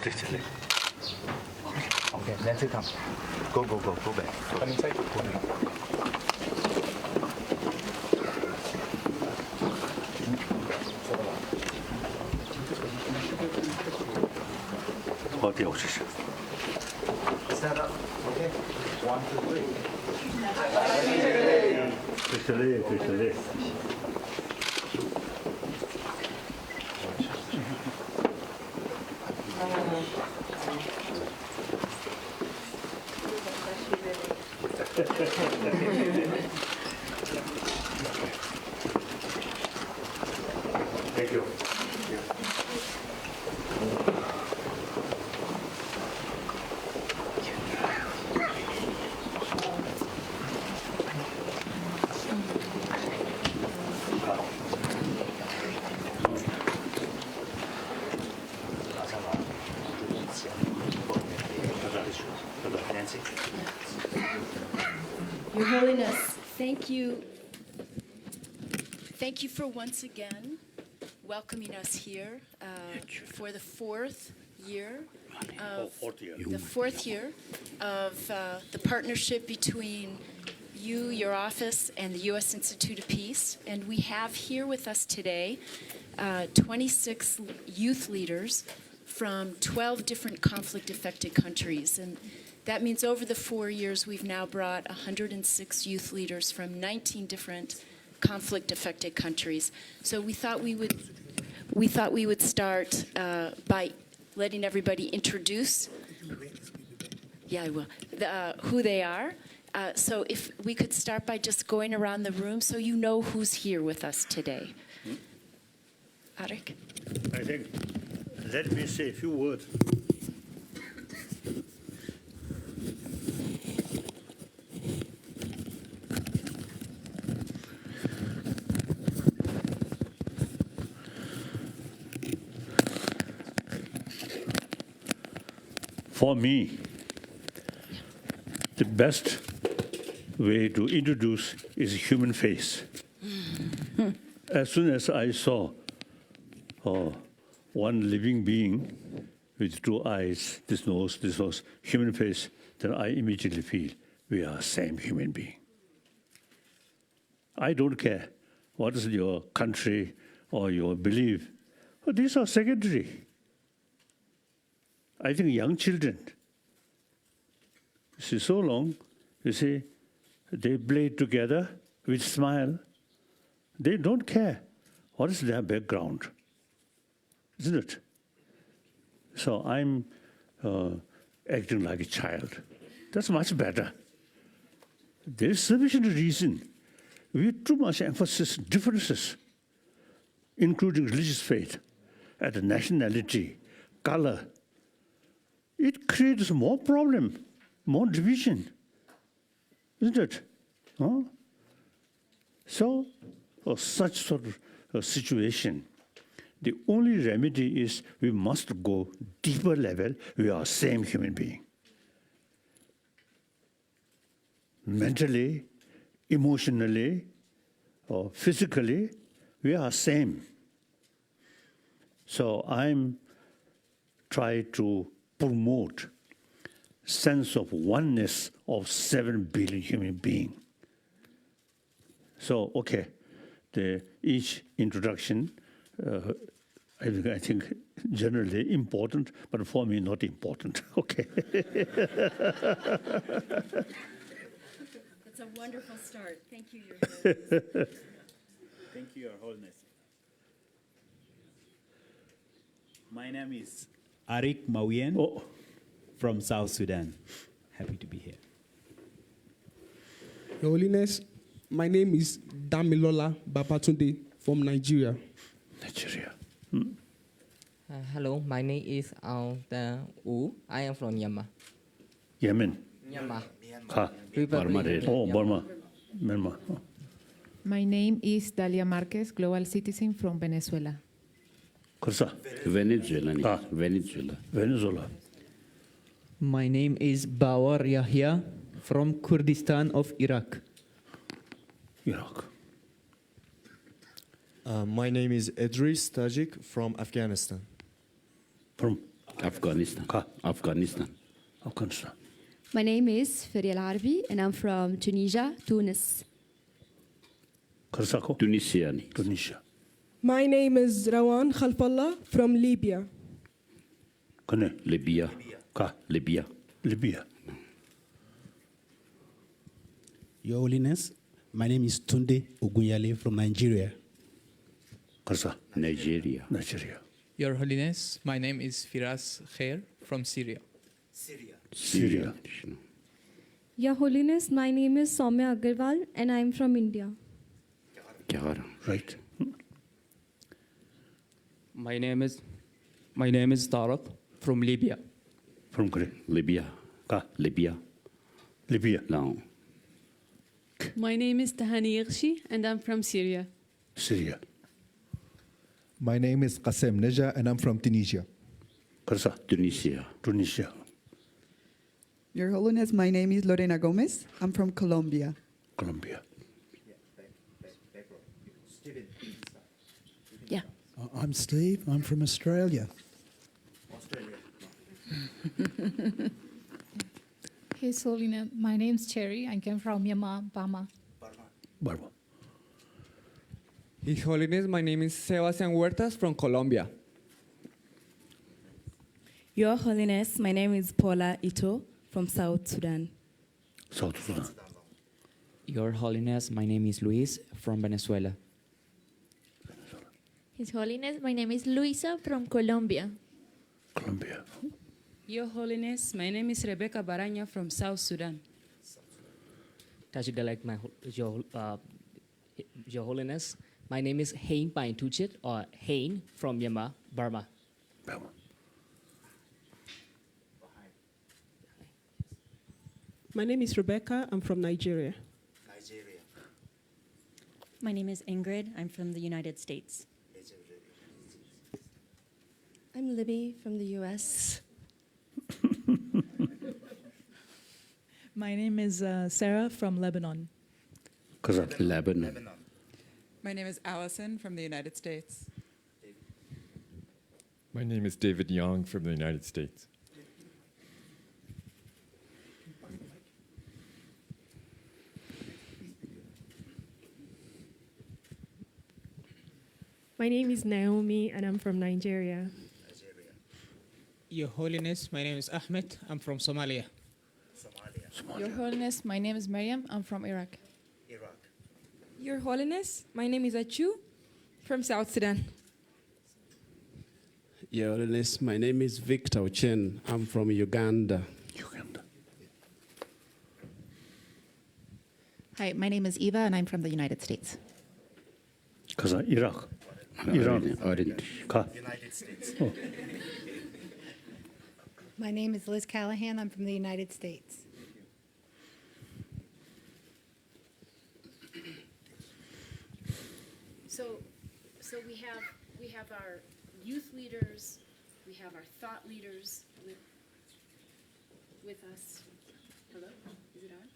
Literally. Okay, Nancy, come. Go back. Come inside. Go. 어디 오시죠? Stand up. Okay. 1, 2, 3. 그래. Thank you. Your Holiness, thank you. Thank you for once again welcoming us here for the fourth year of the partnership between you, your office, and the U.S. Institute of Peace. And we have here with us today 26 youth leaders from 12 different conflict-affected countries. And that means over the 4 years, we've now brought 106 youth leaders from 19 different conflict-affected countries. So we thought we would start by letting everybody introduce. Yeah, I will. Who they are. So if we could start by just going around the room so you know who's here with us today. Arik? I think, let me say a few words. For me, the best way to introduce is human face. As soon as I saw one living being with 2 eyes, this nose, human face, then I immediately feel we are same human being. I don't care what is your country or your belief. But these are secondary. I think young children, you see, so long, you see, they play together with smile. They don't care what is their background, isn't it? So I'm acting like a child. That's much better. There is sufficient reason. We too much emphasis differences, including religious faith, and nationality, color. It creates more problem, more division, isn't it? Huh? So, for such sort of a situation, the only remedy is we must go deeper level. We are same human being. Mentally, emotionally, or physically, we are same. So I'm trying to promote sense of oneness of 7 billion human beings. So, okay, each introduction, I think generally important, but for me not important. Okay. It's a wonderful start. Thank you, Your Holiness. Thank you, Your Holiness. My name is Arik Mawien from South Sudan. Happy to be here. Your Holiness, my name is Damilola Babatunde from Nigeria. Nigeria. Hello, my name is Alta U. I am from Myanmar. Yemen. Myanmar. Burma. Myanmar. My name is Dalia Marquez, global citizen from Venezuela. Venezuela. My name is Bawar Yahya from Kurdistan of Iraq. Iraq. My name is Idris Tajik from Afghanistan. From Afghanistan. Afghanistan. Afghanistan. My name is Feria Al-Arbi and I'm from Tunisia, Tunis. Karsako? Tunisia. Tunisia. My name is Rawan Khalfallah from Libya. Kane? Libya. Ka? Libya. Libya. Your Holiness, my name is Tunde Ogunyale from Nigeria. Karsa? Nigeria. Nigeria. Your Holiness, my name is Firas Khair from Syria. Syria. Your Holiness, my name is Soumya Agarwal and I'm from India. Right. My name is Tariq from Libya. From Korea. Libya. Ka? Libya. Libya. No. My name is Tahani Irshi and I'm from Syria. Syria. My name is Qasem Neja and I'm from Tunisia. Karsa? Tunisia. Tunisia. Your Holiness, my name is Lorena Gomez. I'm from Colombia. Colombia. Yeah. I'm Steve. I'm from Australia. His Holiness, my name's Cherry. I came from Myanmar, Burma. Burma. His Holiness, my name is Sebastian Huertas from Colombia. Your Holiness, my name is Paula Ito from South Sudan. South Sudan. Your Holiness, my name is Luis from Venezuela. His Holiness, my name is Luisa from Colombia. Colombia. Your Holiness, my name is Rebecca Baranya from South Sudan. Your Holiness, my name is Hein Pain Tuchit or Hein from Myanmar, Burma. My name is Rebecca. I'm from Nigeria. My name is Ingrid. I'm from the United States. I'm Libby from the US. My name is Sarah from Lebanon. Lebanon. My name is Allison from the United States. My name is David Young from the United States. My name is Naomi and I'm from Nigeria. Your Holiness, my name is Ahmed. I'm from Somalia. Your Holiness, my name is Miriam. I'm from Iraq. Your Holiness, my name is Achu from South Sudan. Your Holiness, my name is Victor Ochen. I'm from Uganda. Hi, my name is Eva and I'm from the United States. Iraq. Iran. United States. Oh. My name is Liz Callahan. I'm from the United States. So we have our youth leaders, we have our thought leaders with us. Hello? Is it on?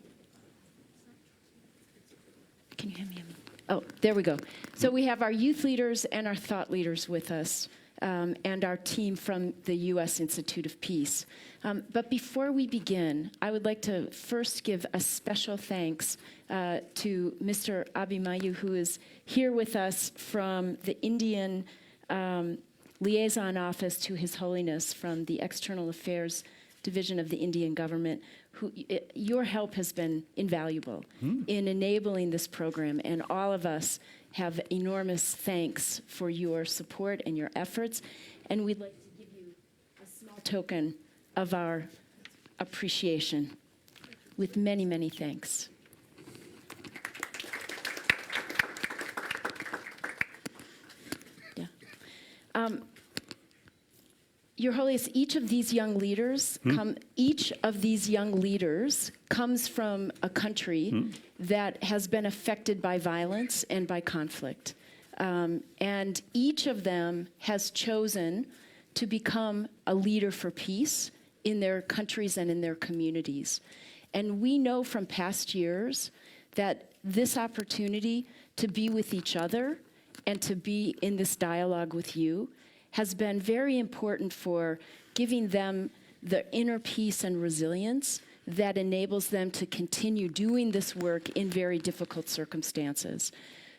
Can you hear me? Oh, there we go. So we have our youth leaders and our thought leaders with us, and our team from the U.S. Institute of Peace. But before we begin, I would like to first give a special thanks to Mr. Abhimanyu, who is here with us from the Indian Liaison Office to His Holiness from the External Affairs Division of the Indian government. Your help has been invaluable in enabling this program, and all of us have enormous thanks for your support and your efforts, and we'd like to give you a small token of our appreciation with many, many thanks. Yeah. Your Holiness, each of these young leaders comes from a country that has been affected by violence and by conflict. And each of them has chosen to become a leader for peace in their countries and in their communities. And we know from past years that this opportunity to be with each other and to be in this dialogue with you has been very important for giving them the inner peace and resilience that enables them to continue doing this work in very difficult circumstances.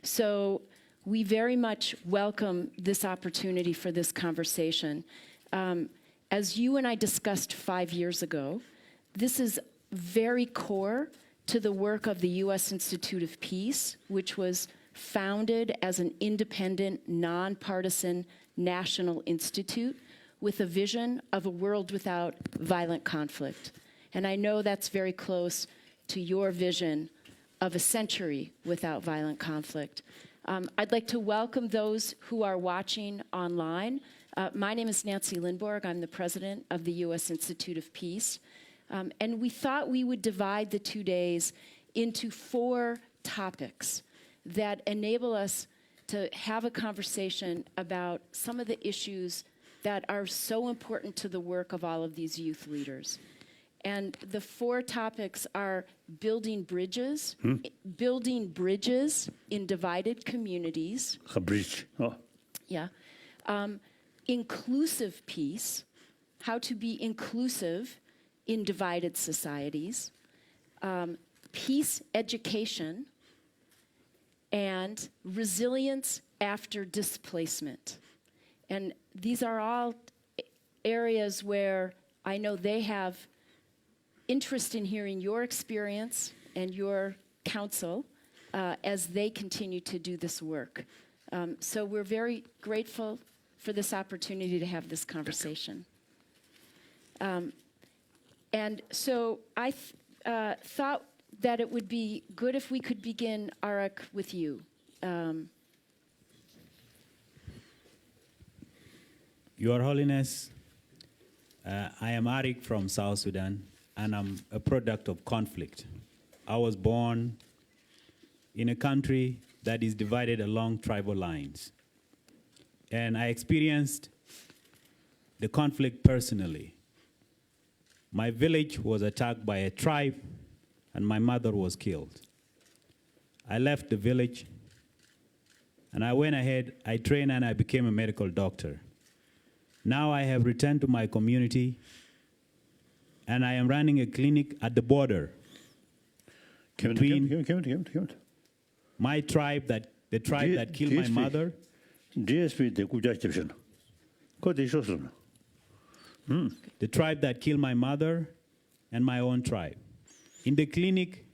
So we very much welcome this opportunity for this conversation. As you and I discussed 5 years ago, this is very core to the work of the U.S. Institute of Peace, which was founded as an independent, nonpartisan national institute with a vision of a world without violent conflict. And I know that's very close to your vision of a century without violent conflict. I'd like to welcome those who are watching online. My name is Nancy Lindborg. I'm the president of the U.S. Institute of Peace. And we thought we would divide the 2 days into 4 topics that enable us to have a conversation about some of the issues that are so important to the work of all of these youth leaders. And the 4 topics are building bridges in divided communities. A bridge. Oh. Yeah. Inclusive peace, how to be inclusive in divided societies, peace education, and resilience after displacement. And these are all areas where I know they have interest in hearing your experience and your counsel as they continue to do this work. So we're very grateful for this opportunity to have this conversation. And so I thought that it would be good if we could begin, Arik, with you. Your Holiness, I am Arik from South Sudan, and I'm a product of conflict. I was born in a country that is divided along tribal lines. And I experienced the conflict personally. My village was attacked by a tribe, and my mother was killed. I left the village, and I went ahead, I trained, and I became a medical doctor. Now I have returned to my community, and I am running a clinic at the border between my tribe, the tribe that killed my mother. The tribe that killed my mother and my own tribe. In the clinic,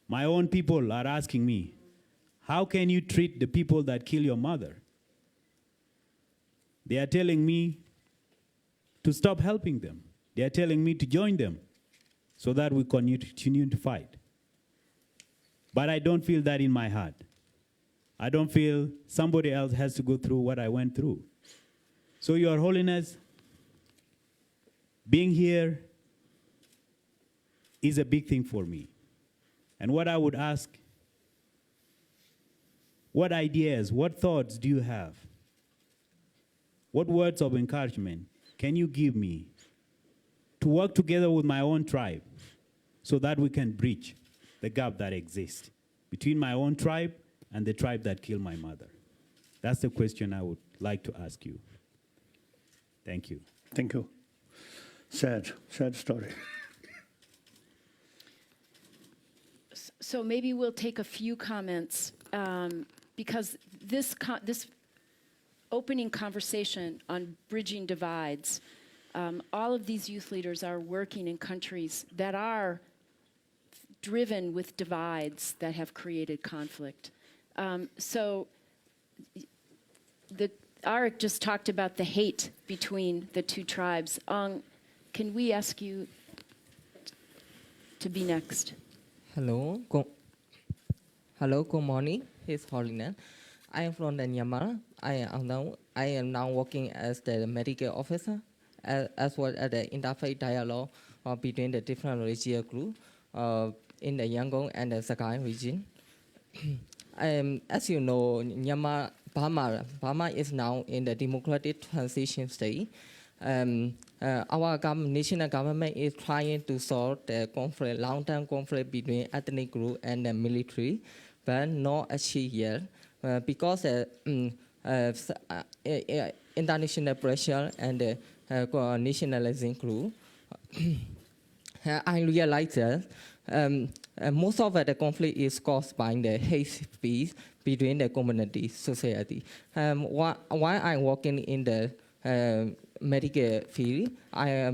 my own people are asking me, how can you treat the people that kill your mother? They are telling me to stop helping them. They are telling me to join them so that we continue to fight. But I don't feel that in my heart. I don't feel somebody else has to go through what I went through. So, Your Holiness, being here is a big thing for me. And what I would ask, what ideas, what thoughts do you have? What words of encouragement can you give me to work together with my own tribe so that we can bridge the gap that exists between my own tribe and the tribe that killed my mother? That's the question I would like to ask you. Thank you. Thank you. Sad story. So maybe we'll take a few comments because this opening conversation on bridging divides, all of these youth leaders are working in countries that are driven with divides that have created conflict. So Arik just talked about the hate between the 2 tribes. Can we ask you to be next? Hello, good morning, His Holiness. I am from the Myanmar. I am now working as the medical officer, as well as the interfaith dialogue between the different religious groups in the Yangon and the Sakai region. As you know, Burma is now in the democratic transition stage. Our national government is trying to solve the conflict, long-term conflict between ethnic group and the military, but not achieved yet because international pressure and nationalism group, I realized that most of the conflict is caused by the hate speech between the community, society. While I'm working in the medical field,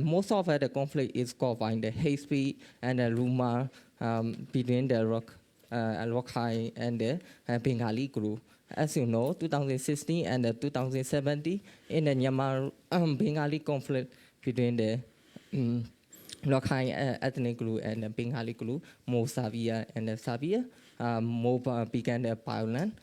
most of the conflict is caused by the hate speech and the rumor between the Rakhine and the Bengali group. As you know, 2016 and 2017, in the Myanmar Bengali conflict between the Rakhine ethnic group and the Bengali group, more severe and severe, more began the violence.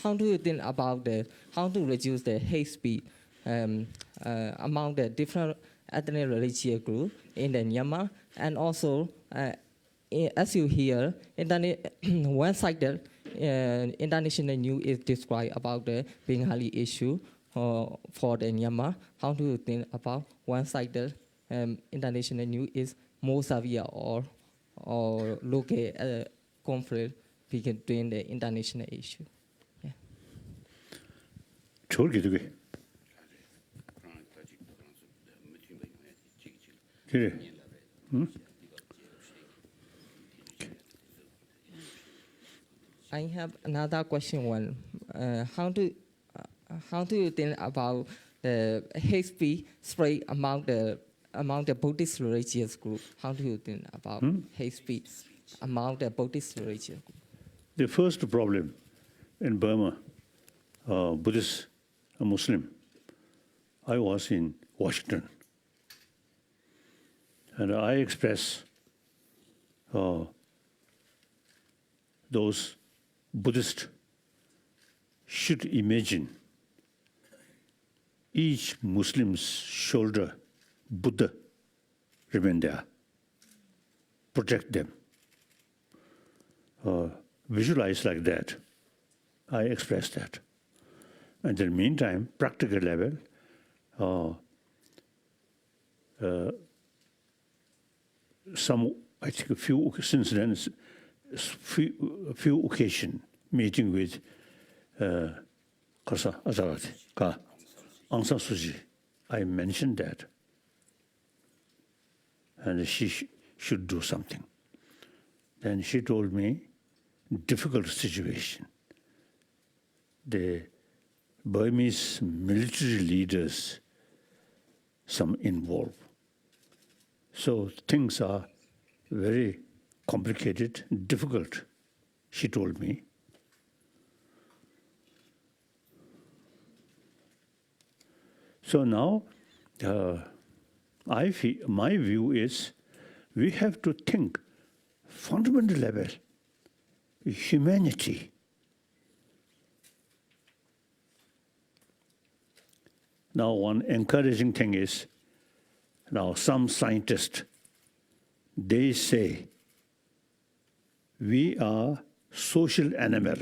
How do you think about how to reduce the hate speech among the different ethnic religious groups in the Myanmar? And also, as you hear, one-sided international news is described about the Bengali issue for the Myanmar. How do you think about one-sided international news is more severe or local conflict between the international issue? Yeah. I have another question. How do you think about the hate speech spread among the Buddhist religious group? How do you think about hate speech among the Buddhist religious group? The first problem in Burma, Buddhist, Muslim, I was in Washington, and I express those Buddhists should imagine each Muslim's shoulder, Buddha remain there, protect them. Visualize like that. I express that. And in the meantime, practical level, I think since then, a few occasions meeting with Aung San Suu Kyi, I mentioned that, and she should do something. Then she told me, difficult situation. The Burmese military leaders, some involved. So things are very complicated, difficult, she told me. So now, I feel, my view is, we have to think fundamental level, humanity. Now, one encouraging thing is, now some scientists, they say, we are social animal.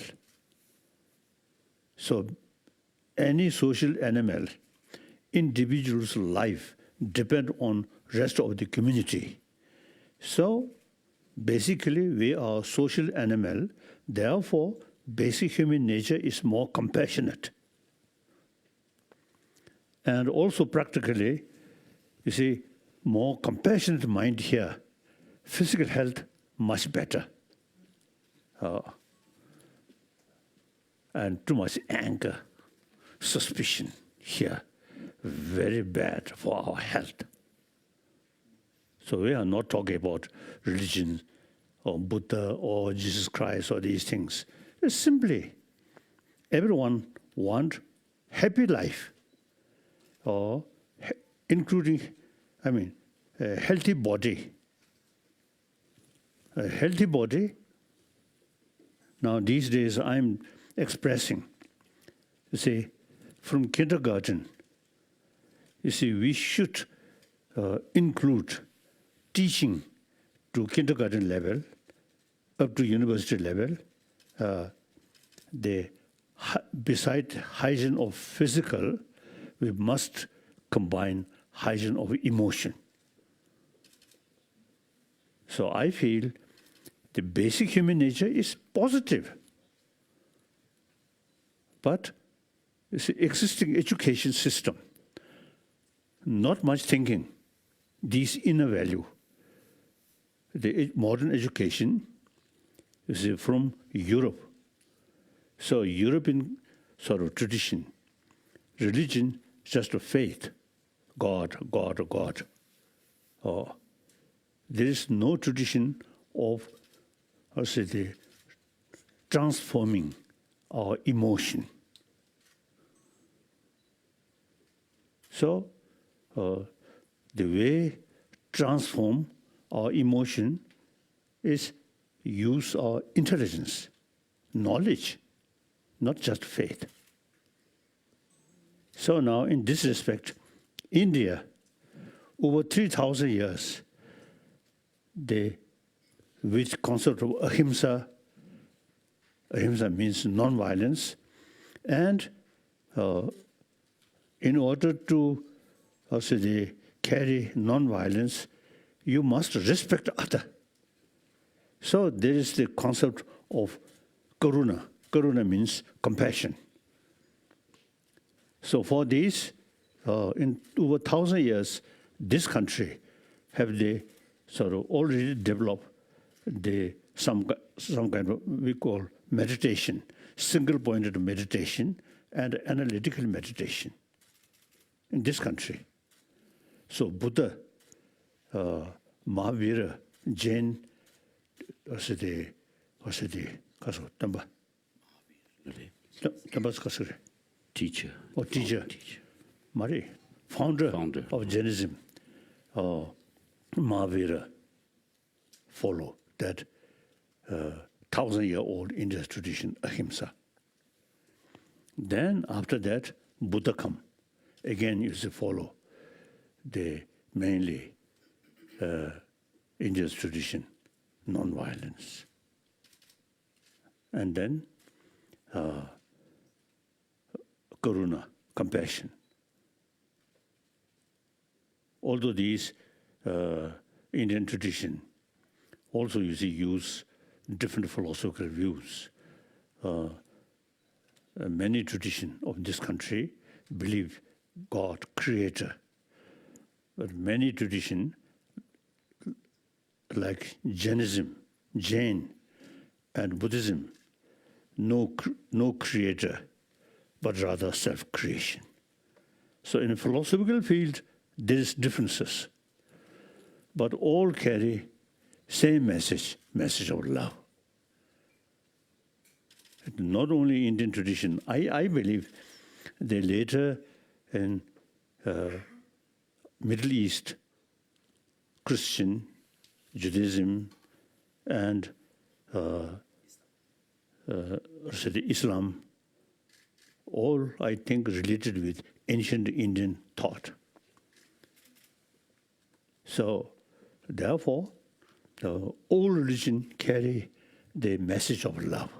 So any social animal, individual's life depend on rest of the community. So basically we are social animal, therefore basic human nature is more compassionate. And also practically, you see, more compassionate mind here, physical health much better. And too much anger, suspicion here, very bad for our health. So we are not talking about religion or Buddha or Jesus Christ or these things. It's simply everyone want happy life, or including, a healthy body. A healthy body. Now these days I'm expressing, you see, from kindergarten, you see, we should include teaching to kindergarten level, up to university level, beside hygiene of physical, we must combine hygiene of emotion. So I feel the basic human nature is positive. But it's the existing education system, not much thinking, these inner value. The modern education is from Europe. So European sort of tradition, religion, just a faith, God, God, God. There is no tradition of, the transforming our emotion. So the way transform our emotion is use our intelligence, knowledge, not just faith. So now in this respect, India, over 3,000 years, with concept of ahimsa means non-violence, and in order to carry non-violence, you must respect other. So there is the concept of karuna. Karuna means compassion. So for this, in over 1,000 years, this country have they sort of already developed some kind of, we call meditation, single-pointed meditation and analytical meditation in this country. So Buddha, Mahavira, Jain, Teacher. Or teacher. Mari, founder of Jainism, Mahavira, follow that 1,000-year-old Indian tradition, ahimsa. Then after that, Buddha come. Again, you see follow the mainly Indian tradition, non-violence. And then karuna, compassion. Although these Indian tradition also you see use different philosophical views. Many traditions of this country believe God, creator. But many traditions like Jainism, Jain, and Buddhism, no creator, but rather self-creation. So in a philosophical field, there is differences, but all carry same message of love. Not only Indian tradition, I believe they later in Middle East, Christian, Judaism, and Islam, all I think related with ancient Indian thought. So, therefore, all religion carry the message of love.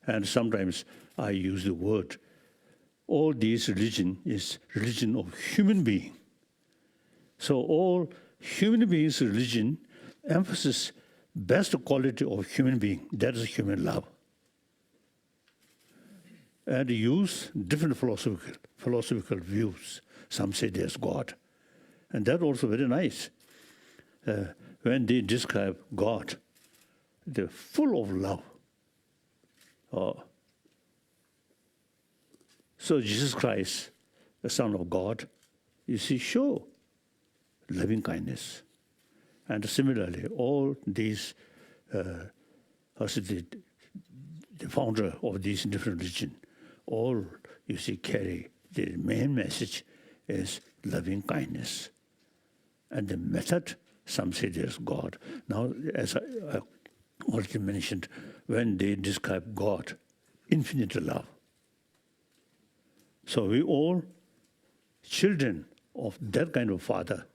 And sometimes I use the word, all these religion is religion of human being. So all human beings' religion emphasizes best quality of human being, that is human love. And use different philosophical views. Some say there's God. And that also very nice. When they describe God, they're full of love. So Jesus Christ, the Son of God, you see, show loving kindness. And similarly, all these, the founder of these different religions, all, you see, carry the main message is loving kindness. And the method, some say there's God. Now, as I already mentioned, when they describe God, infinite love. So we all children of that kind of Father.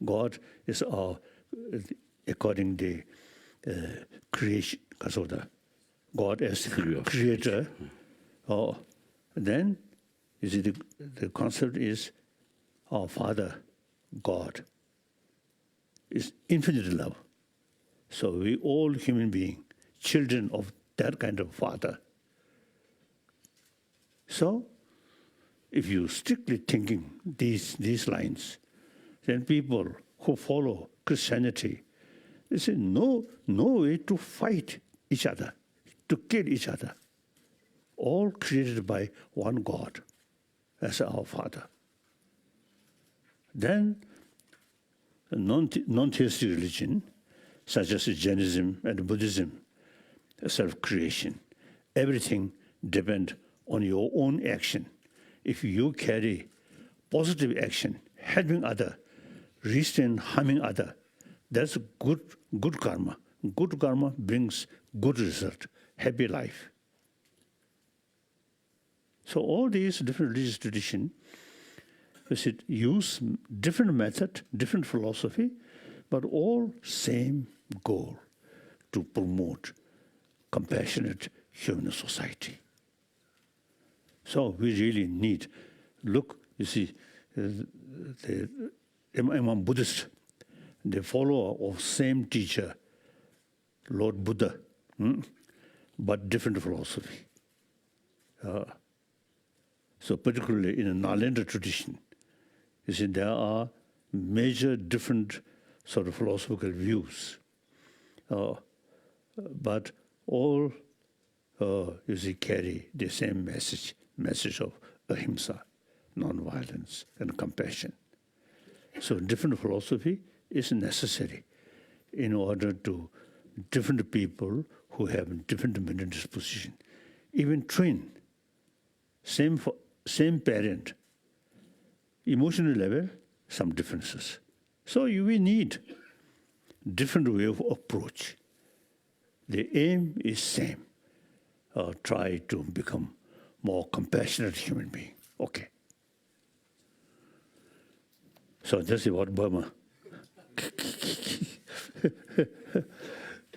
God is our, according to creation, God as creator. Then, you see, the concept is our Father, God, is infinite love. So we all human beings, children of that kind of Father. So if you strictly thinking these lines, then people who follow Christianity, they say no way to fight each other, to kill each other. All created by one God, as our Father. Then non-theistic religion, such as Jainism and Buddhism, self-creation, everything depends on your own action. If you carry positive action, helping other, restrain harming other, that's good karma. Good karma brings good result, happy life. So all these different religious traditions use different method, different philosophy, but all same goal, to promote compassionate human society. So we really need, look, you see, among Buddhists, they follow of same teacher, Lord Buddha, but different philosophy. So particularly in the Nalanda tradition, you see, there are major different sort of philosophical views. But all, you see, carry the same message of ahimsa, non-violence, and compassion. So different philosophy is necessary in order to different people who have different mental disposition. Even twin, same parent, emotional level, some differences. So we need different way of approach. The aim is same. Try to become more compassionate human being. Okay. So this is what Burma.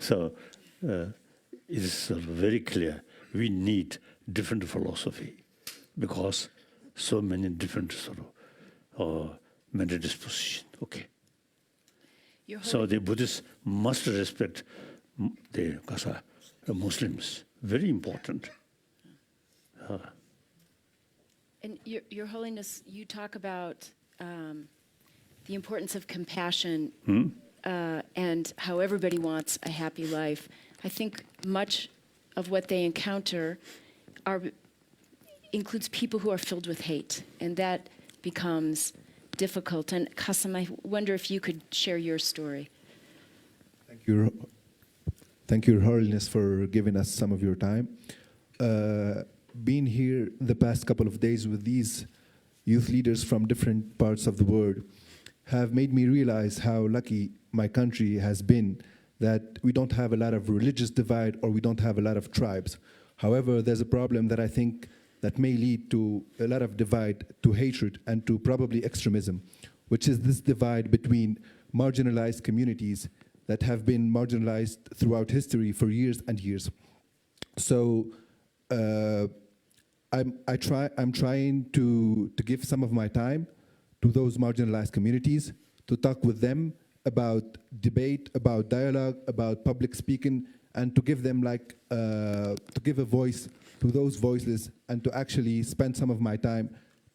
So it is very clear we need different philosophy because so many different sort of mental disposition. Okay. So the Buddhists must respect the Muslims. Very important. And Your Holiness, you talk about the importance of compassion and how everybody wants a happy life. I think much of what they encounter includes people who are filled with hate, and that becomes difficult. And Qasim, I wonder if you could share your story. Thank you, Your Holiness, for giving us some of your time. Being here the past couple of days with these youth leaders from different parts of the world have made me realize how lucky my country has been that we don't have a lot of religious divide or we don't have a lot of tribes. However, there's a problem that I think that may lead to a lot of divide, to hatred, and to probably extremism, which is this divide between marginalized communities that have been marginalized throughout history for years and years. So I'm trying to give some of my time to those marginalized communities, to talk with them about debate, about dialogue, about public speaking, and to give them to give a voice to those voiceless, and to actually spend some of my time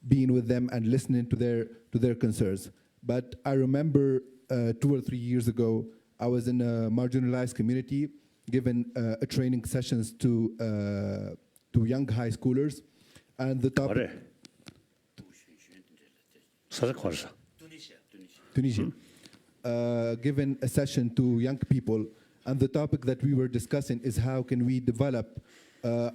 being with them and listening to their concerns. But I remember 2 or 3 years ago, I was in a marginalized community, given a training sessions to young high schoolers, and the topic. Tunisia. Given a session to young people, and the topic that we were discussing is how can we develop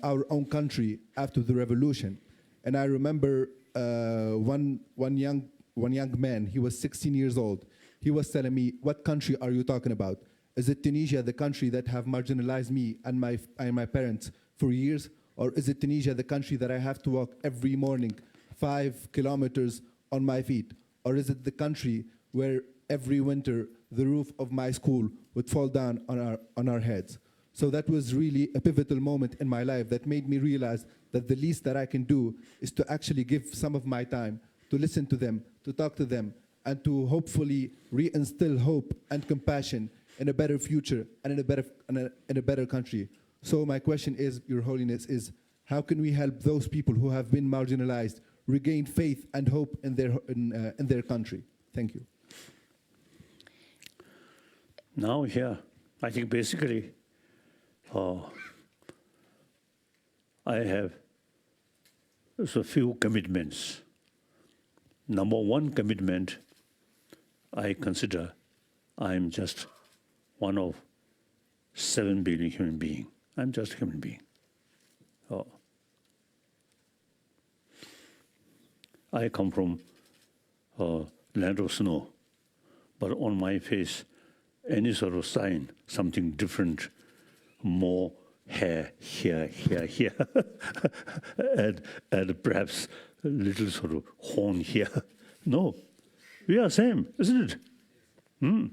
our own country after the revolution. And I remember one young man, he was 16 years old. He was telling me, what country are you talking about? Is it Tunisia, the country that have marginalized me and my parents for years? Or is it Tunisia, the country that I have to walk every morning 5 kilometers on my feet? Or is it the country where every winter the roof of my school would fall down on our heads? So that was really a pivotal moment in my life that made me realize that the least that I can do is to actually give some of my time to listen to them, to talk to them, and to hopefully reinstill hope and compassion in a better future and in a better country. So my question is, Your Holiness, is how can we help those people who have been marginalized regain faith and hope in their country. Thank you. Now here, I think basically I have a few commitments. Number one commitment, I consider I'm just one of 7 billion human beings. I'm just a human being. I come from land of snow, but on my face, any sort of sign, something different, more hair here, and perhaps a little sort of horn here. No, we are same, isn't it?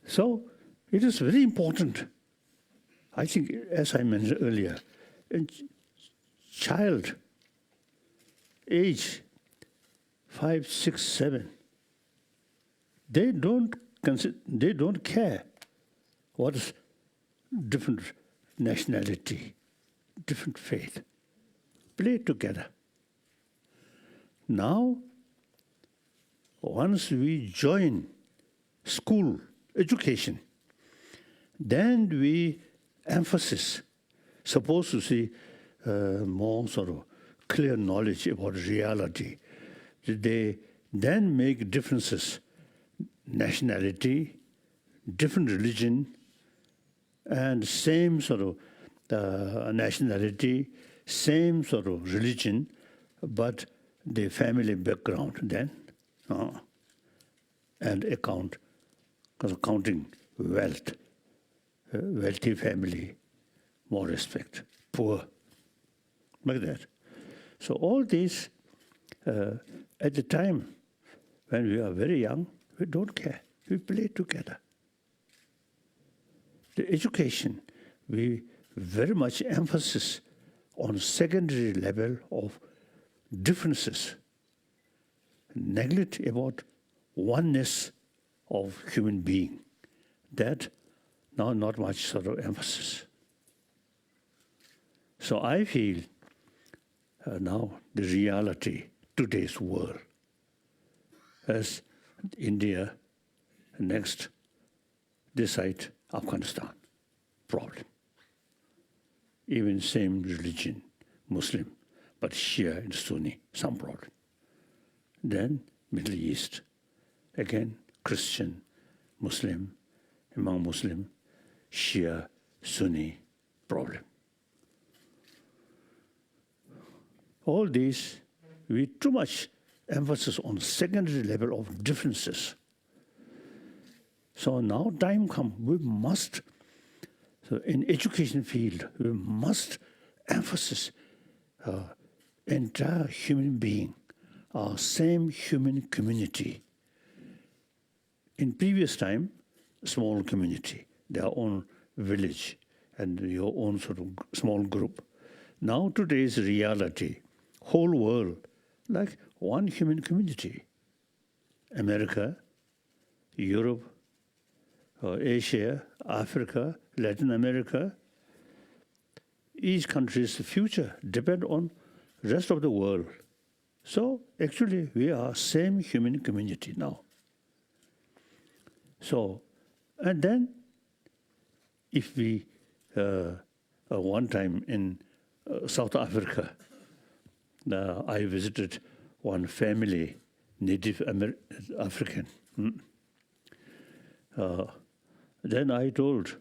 So it is very important. I think, as I mentioned earlier, a child, age 5, 6, 7, they don't care what is different nationality, different faith. Play together. Now, once we join school education, then we supposed to see more sort of clear knowledge about reality. They then make differences, nationality, different religion, and same sort of nationality, same sort of religion, but the family background then, and counting wealth, wealthy family, more respect, poor, like that. So all these, at the time when we are very young, we don't care. We play together. The education, we very much emphasis on secondary level of differences, neglect about oneness of human being. That now not much sort of emphasis. So I feel now the reality, today's world, as India next decide Afghanistan problem. Even same religion, Muslim, but Shia and Sunni, some problem. Then Middle East, again Christian, Muslim, among Muslim, Shia, Sunni problem. All these, we too much emphasis on secondary level of differences. So now time comes, we must, so in education field, we must emphasize entire human being, our same human community. In previous time, small community, their own village and your own sort of small group. Now today's reality, whole world, like one human community. America, Europe, Asia, Africa, Latin America, each country's future depend on rest of the world. So actually we are same human community now. So, and then if we, one time in South Africa, I visited one family, Native African. Then I told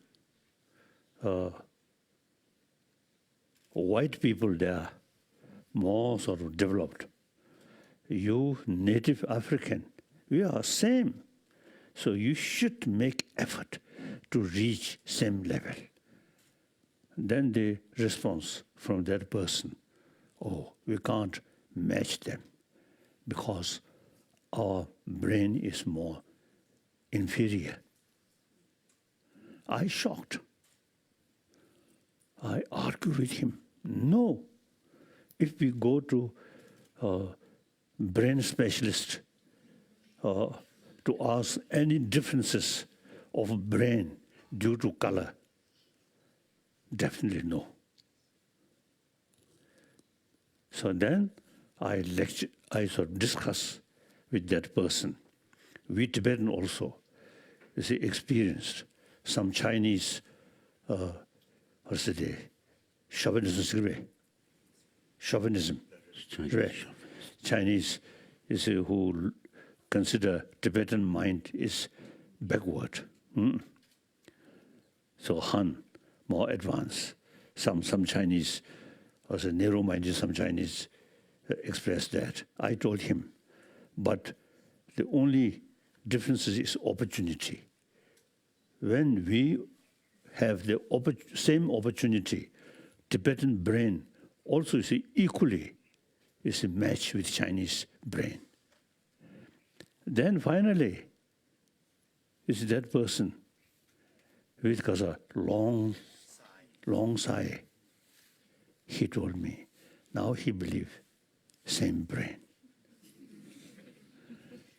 white people there, more sort of developed. You Native African, we are same. So you should make effort to reach same level. Then the response from that person, oh, we can't match them because our brain is more inferior. I shocked. I argued with him. No, if we go to a brain specialist to ask any differences of brain due to color, definitely no. So then I sort of discuss with that person. We Tibetan also, you see, experienced some Chinese, what's the day? Chauvinism. Chinese, you see, who consider Tibetan mind is backward. So Han, more advanced. Some Chinese, also narrow-minded, some Chinese expressed that. I told him, but the only difference is opportunity. When we have the same opportunity, Tibetan brain also is equally is a match with Chinese brain. Then finally, is that person with a long sigh. He told me, now he believes same brain.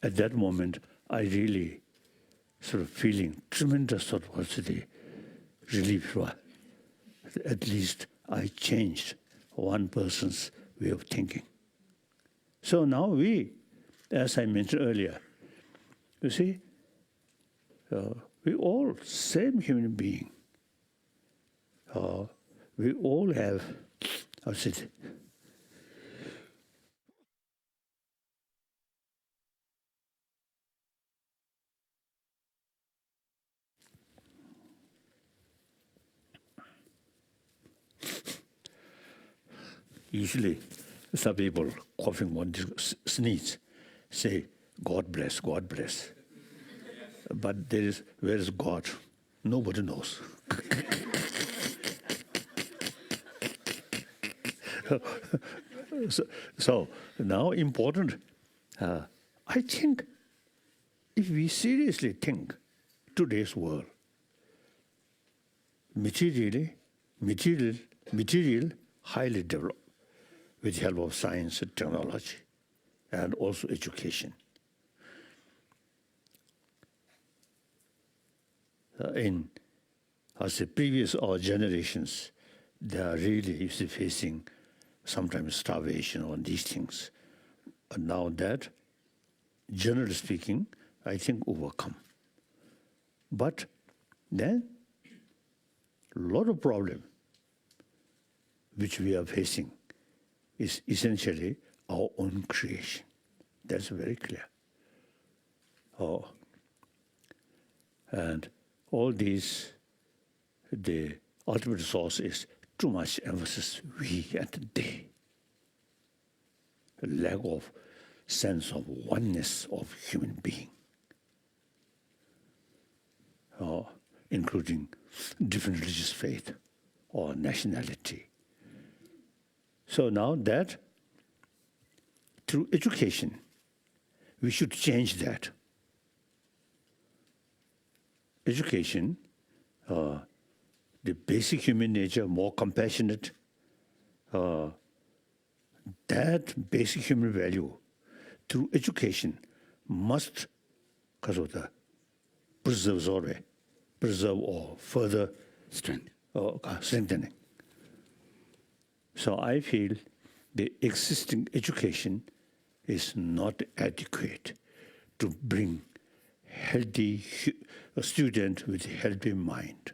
At that moment, I really sort of feeling tremendous sort of relief. At least I changed one person's way of thinking. So now we, as I mentioned earlier, you see, we all same human being. We all have, how's it? Usually, some people coughing one sneeze, say, God bless, God bless. But where is God? Nobody knows. So now important, I think if we seriously think today's world, material, highly developed with the help of science and technology and also education. As the previous generations, they are really facing sometimes starvation on these things. And now that, generally speaking, I think overcome. But then, a lot of problem which we are facing is essentially our own creation. That's very clear. And all these, the ultimate source is too much emphasis, we and they. A lack of sense of oneness of human being, including different religious faith or nationality. So now that, through education, we should change that. Education, the basic human nature, more compassionate, that basic human value, through education, must preserve or further strengthening. So I feel the existing education is not adequate to bring a student with a healthy mind.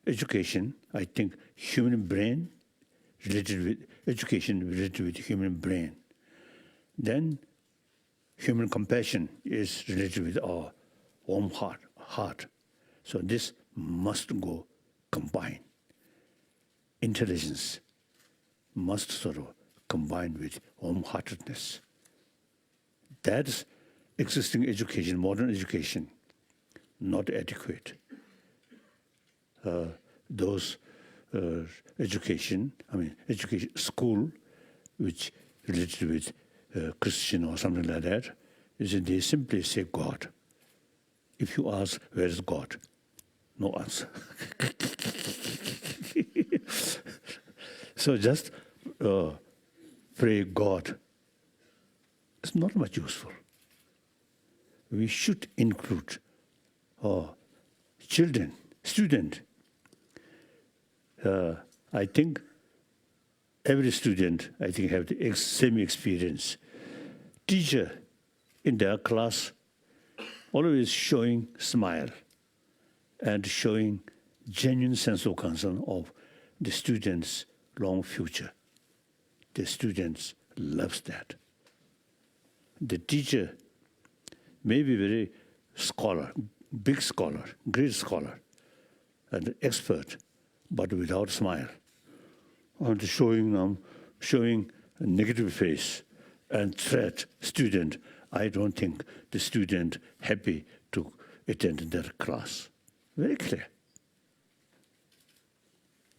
Education, I think, human brain related with education related with human brain. Then human compassion is related with our warm heart. So this must go combine. Intelligence must sort of combine with warm-heartedness. That's existing education, modern education, not adequate. Those education, school, which related with Christian or something like that, is that they simply say God. If you ask, where is God? No answer. So just pray God. It's not much useful. We should include children, student. I think every student, I think, have the same experience. Teacher in their class always showing smile and showing genuine sense of concern of the students' long future. The students loves that. The teacher may be very scholar, big scholar, great scholar, and expert, but without smile, and showing a negative face and threat student. I don't think the student happy to attend their class. Very clear.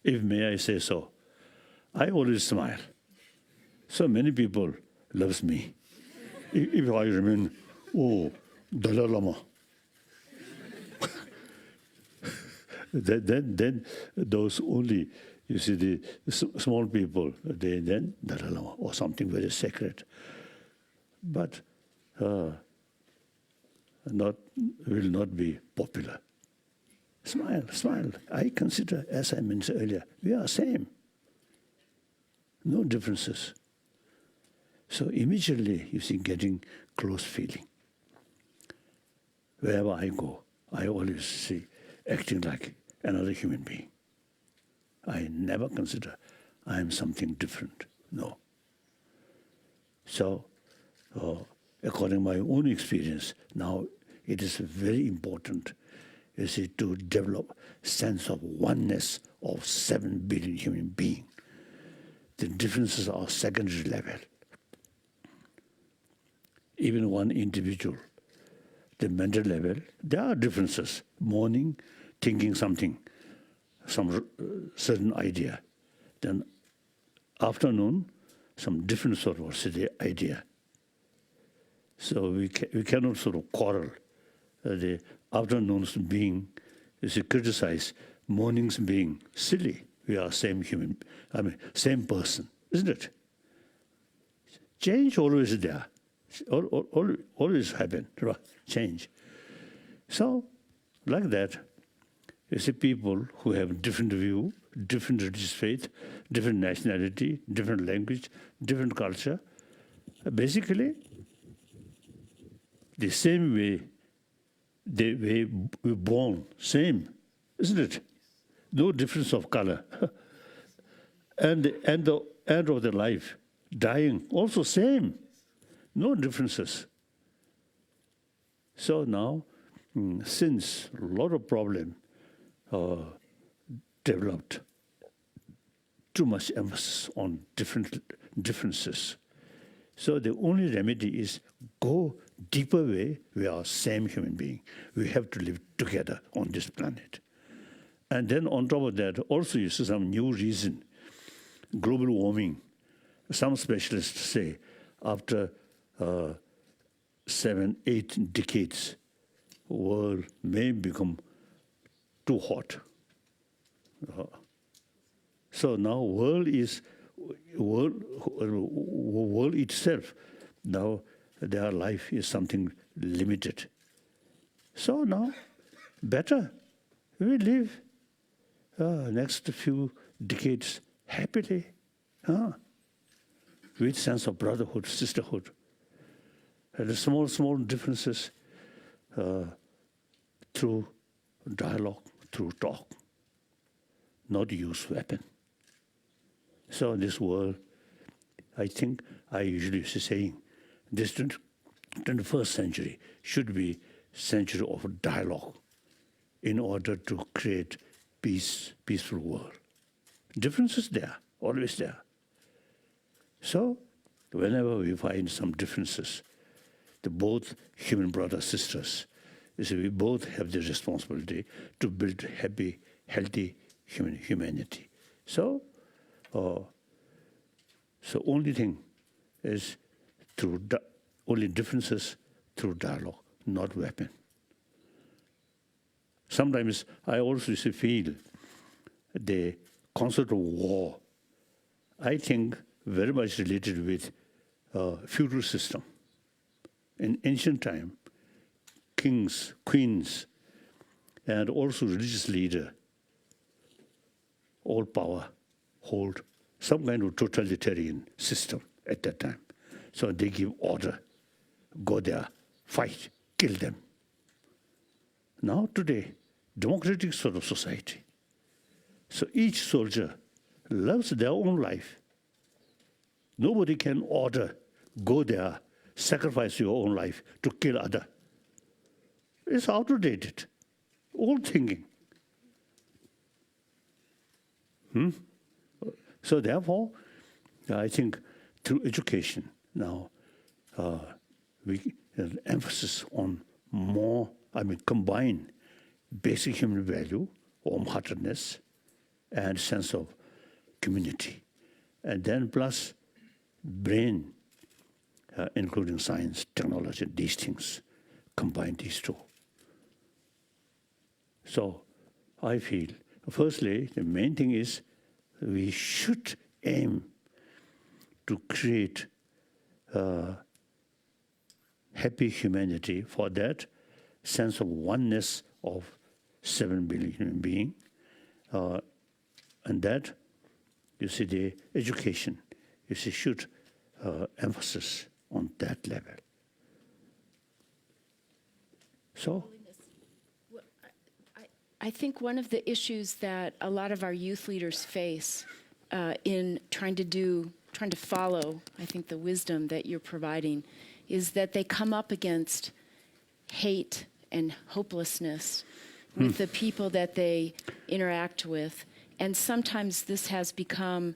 If may I say so, I always smile. So many people loves me. If I remain, oh, Dalai Lama. then those only, you see, the small people, they then Dalai Lama or something very sacred. But will not be popular. Smile, smile. I consider, as I mentioned earlier, we are same. No differences. So immediately, you see, getting close feeling. Wherever I go, I always see acting like another human being. I never consider I am something different. No. So, according to my own experience, now it is very important, you see, to develop sense of oneness of 7 billion human beings. The differences are secondary level. Even one individual, the mental level, there are differences. Morning, thinking something, some certain idea. Then afternoon, some different sort of idea. So we cannot sort of quarrel. The afternoons being, you see, criticize, mornings being silly. We are same same person, isn't it? Change always there. Always happen, right? Change. So, like that, you see people who have different view, different religious faith, different nationality, different language, different culture. Basically, the same way they were born, same, isn't it? No difference of color. And the end of their life, dying, also same. No differences. So now, since a lot of problem developed, too much emphasis on differences. So the only remedy is go deeper way. We are same human being. We have to live together on this planet. And then on top of that, also you see some new reason. Global warming. Some specialists say after 7, 8 decades, world may become too hot. So now world itself, now their life is something limited. So now, better we live next few decades happily, with sense of brotherhood, sisterhood. And the small differences through dialogue, through talk, not use weapon. So in this world, I think I usually saying this 21st century should be century of dialogue in order to create peaceful world. Differences there, always there. So whenever we find some differences, the both human brothers, sisters, you see, we both have the responsibility to build happy, healthy humanity. So, only thing is only differences through dialogue, not weapon. Sometimes I also feel the concept of war, I think, very much related with feudal system. In ancient time, kings, queens, and also religious leader, all power hold some kind of totalitarian system at that time. So they give order, go there, fight, kill them. Now today, democratic sort of society. So each soldier loves their own life. Nobody can order, go there, sacrifice your own life to kill other. It's outdated, old thinking. So therefore, I think through education now, we emphasis on more, combine basic human value, warm-heartedness, and sense of community. And then plus brain, including science, technology, these things, combine these two. So I feel, firstly, the main thing is we should aim to create happy humanity. For that sense of oneness of 7 billion human beings, and that, you see, the education, you see, should emphasis on that level. So, I think one of the issues that a lot of our youth leaders face in trying to follow, I think, the wisdom that you're providing, is that they come up against hate and hopelessness with the people that they interact with. And sometimes this has become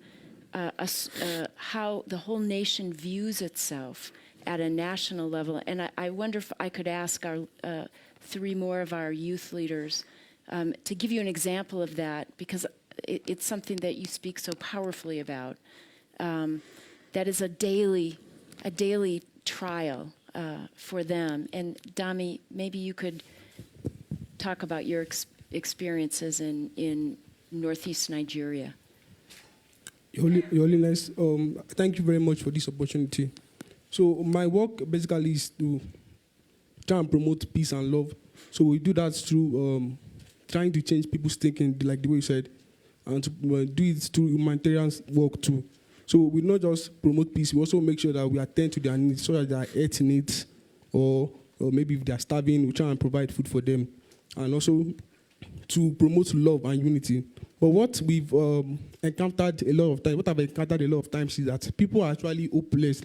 how the whole nation views itself at a national level. And I wonder if I could ask our 3 more of our youth leaders to give you an example of that, because it's something that you speak so powerfully about. That is a daily trial for them. And Dami, maybe you could talk about your experiences in Northeast Nigeria. Your Holiness, thank you very much for this opportunity. So my work basically is to try and promote peace and love. So we do that through trying to change people's thinking, like the way you said, and to do it through humanitarian work too. So we not just promote peace, we also make sure that we attend to their needs, so that their health needs, or maybe if they are starving, we try and provide food for them. And also to promote love and unity. But what we've encountered a lot of times, is that people are actually hopeless.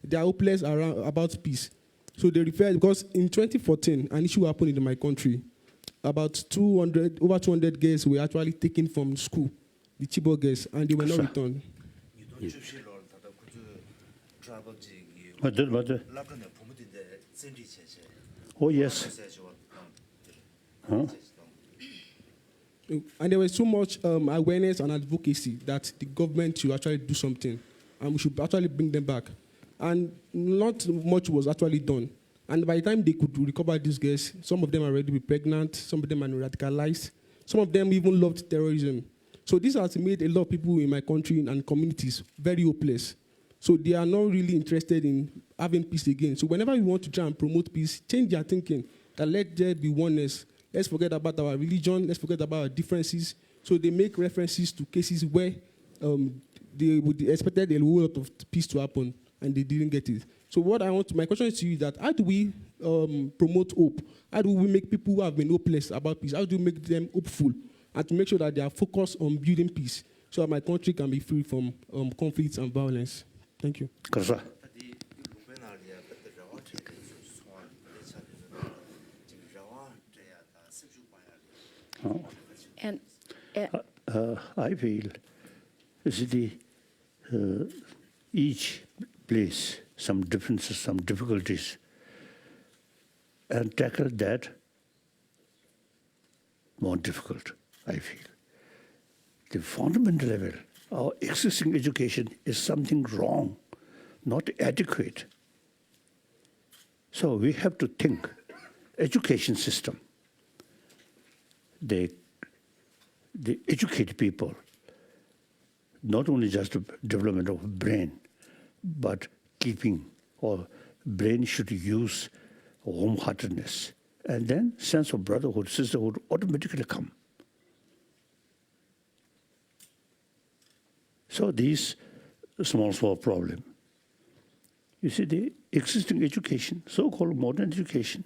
They are hopeless about peace. So they refer, because in 2014, an issue happened in my country. About over 200 girls were actually taken from school, the Chibok girls, and they were not returned. Oh, yes. Huh? And there was so much awareness and advocacy that the government should actually do something, and we should actually bring them back. And not much was actually done. And by the time they could recover these girls, some of them are already pregnant, some of them are radicalized, some of them even loved terrorism. So this has made a lot of people in my country and communities very hopeless. So they are not really interested in having peace again. So whenever we want to try and promote peace, change their thinking, that let there be oneness. Let's forget about our religion, let's forget about our differences. So they make references to cases where they would expected a whole lot of peace to happen, and they didn't get it. So my question is to you is that how do we promote hope? How do we make people who have been hopeless about peace, how do we make them hopeful, and to make sure that they are focused on building peace so that my country can be free from conflicts and violence? Thank you. And I feel each place some differences, some difficulties, and tackle that more difficult, I feel. The fundamental level, our existing education is something wrong, not adequate. So we have to think, education system, they educate people, not only just the development of brain, but keeping, or brain should use warm-heartedness. And then sense of brotherhood, sisterhood automatically come. So these small problem. You see, the existing education, so-called modern education,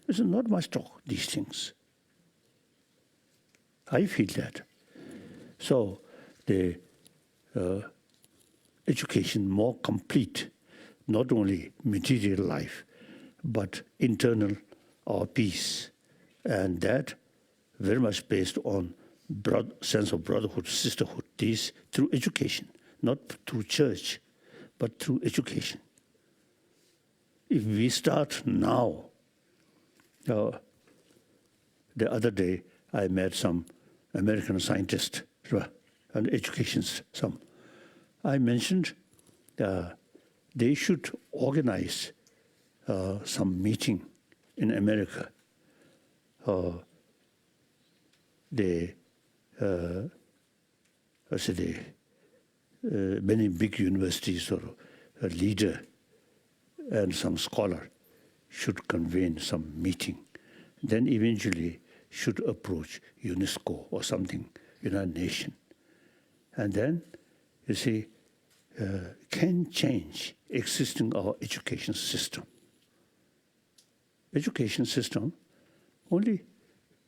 there's not much talk these things. I feel that. So the education more complete, not only material life, but internal our peace, and that very much based on sense of brotherhood, sisterhood. This through education, not through church, but through education. If we start now, the other day I met some American scientists and educationists. I mentioned they should organize some meeting in America. Many big universities or a leader and some scholar should convene some meeting, then eventually should approach UNESCO or something, United Nations. And then, you see, can change existing our education system. Education system, only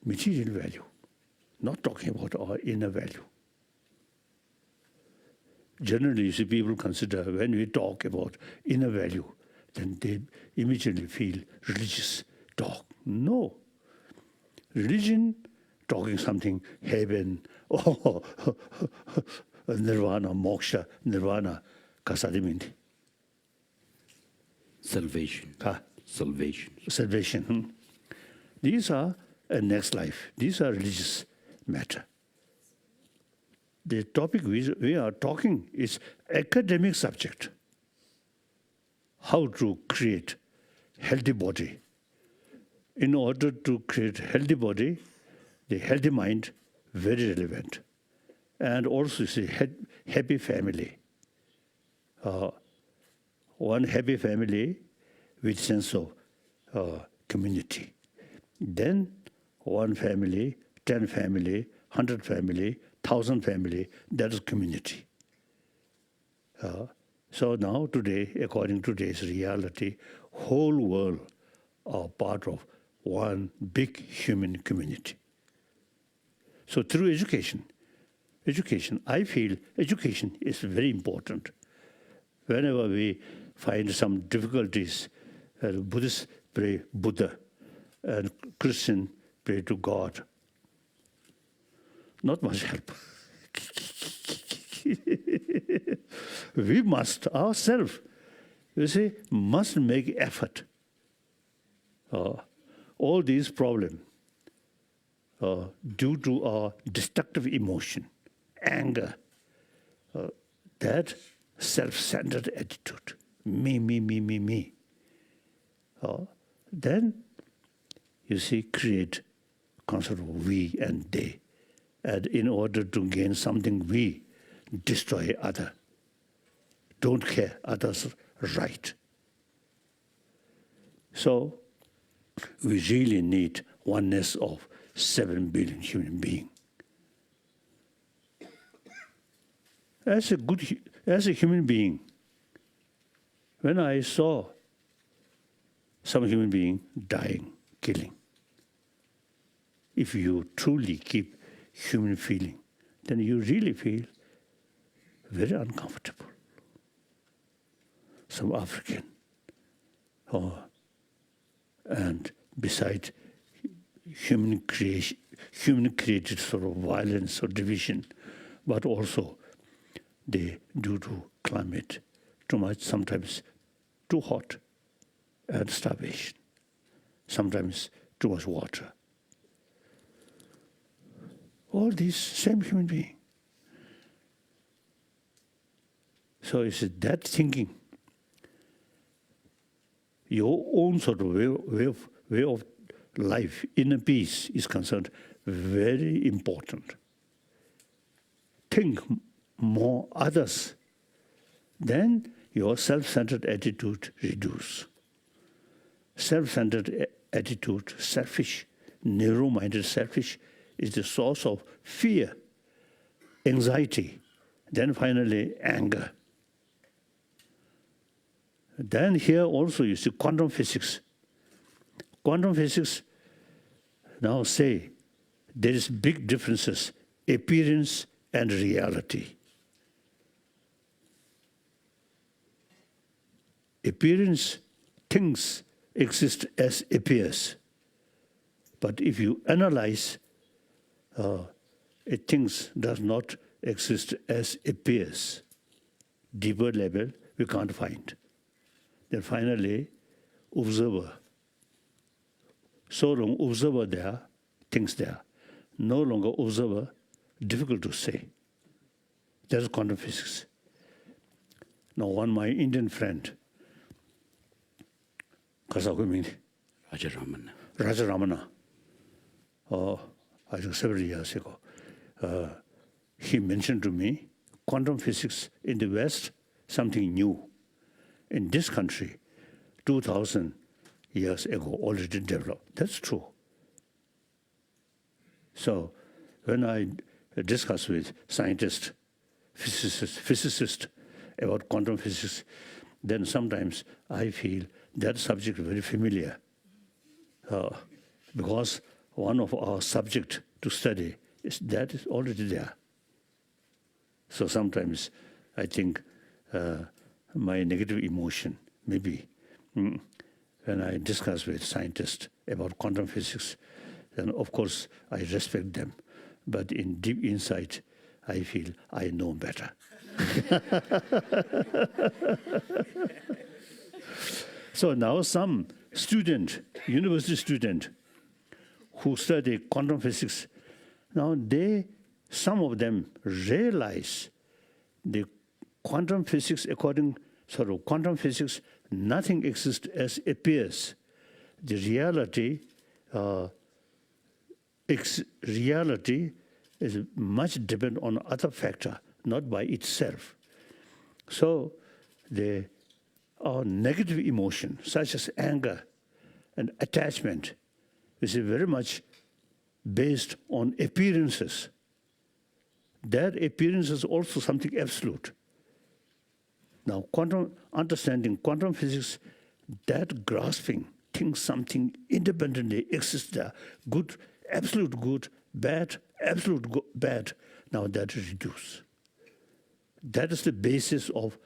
material value, not talking about our inner value. Generally, you see, people consider when we talk about inner value, then they immediately feel religious talk. No. Religion, talking something, heaven, nirvana, moksha, nirvana, kasadimindi. Salvation. Salvation. Salvation. These are a next life. These are religious matter. The topic we are talking is academic subject. How to create healthy body. In order to create healthy body, the healthy mind, very relevant. And also see happy family. One happy family with sense of community. Then one family, 10 family, 100 family, 1,000 family, that is community. So now today, according to today's reality, whole world are part of one big human community. So through education, I feel education is very important. Whenever we find some difficulties, Buddhists pray Buddha, and Christian pray to God. Not much help. We must ourselves, you see, must make effort. All these problems due to our destructive emotion, anger, that self-centered attitude, me. Then, you see, create concept of we and they. And in order to gain something, we destroy other. Don't care others' right. So, we really need oneness of 7 billion human beings. As a human being, when I saw some human being dying, killing, if you truly keep human feeling, then you really feel very uncomfortable. Some African, and besides human created sort of violence or division, but also due to climate, too much, sometimes too hot, and starvation, sometimes too much water. All these same human being. So it's that thinking, your own sort of way of life, inner peace is concerned, very important. Think more others, then your self-centered attitude reduce. Self-centered attitude, selfish, narrow-minded selfish, is the source of fear, anxiety, Then finally, anger. Then here also you see quantum physics. Quantum physics now say there is big differences, appearance and reality. Appearance, things exist as appears. But if you analyze, things does not exist as appears. Deeper level, we can't find. Then finally, observer. So long observer there, things there. No longer observer, difficult to say. That's quantum physics. Now one my Indian friend, Rajaramana, I think several years ago, he mentioned to me, quantum physics in the West, something new. In this country, 2,000 years ago, already developed. That's true. So when I discuss with scientists, physicists about quantum physics, then sometimes I feel that subject very familiar. Because one of our subject to study is already there. So sometimes I think my negative emotion, maybe when I discuss with scientists about quantum physics, then of course I respect them. But in deep inside, I feel I know better. So now some student, university student, who study quantum physics, now some of them realize the quantum physics, quantum physics, nothing exists as appears. The reality is much dependent on other factor, not by itself. So our negative emotion, such as anger and attachment, is very much based on appearances. That appearance is also something absolute. Now, understanding quantum physics, that grasping things something independently exists there, good, absolute good, bad, absolute bad, now that is reduced. That is the basis of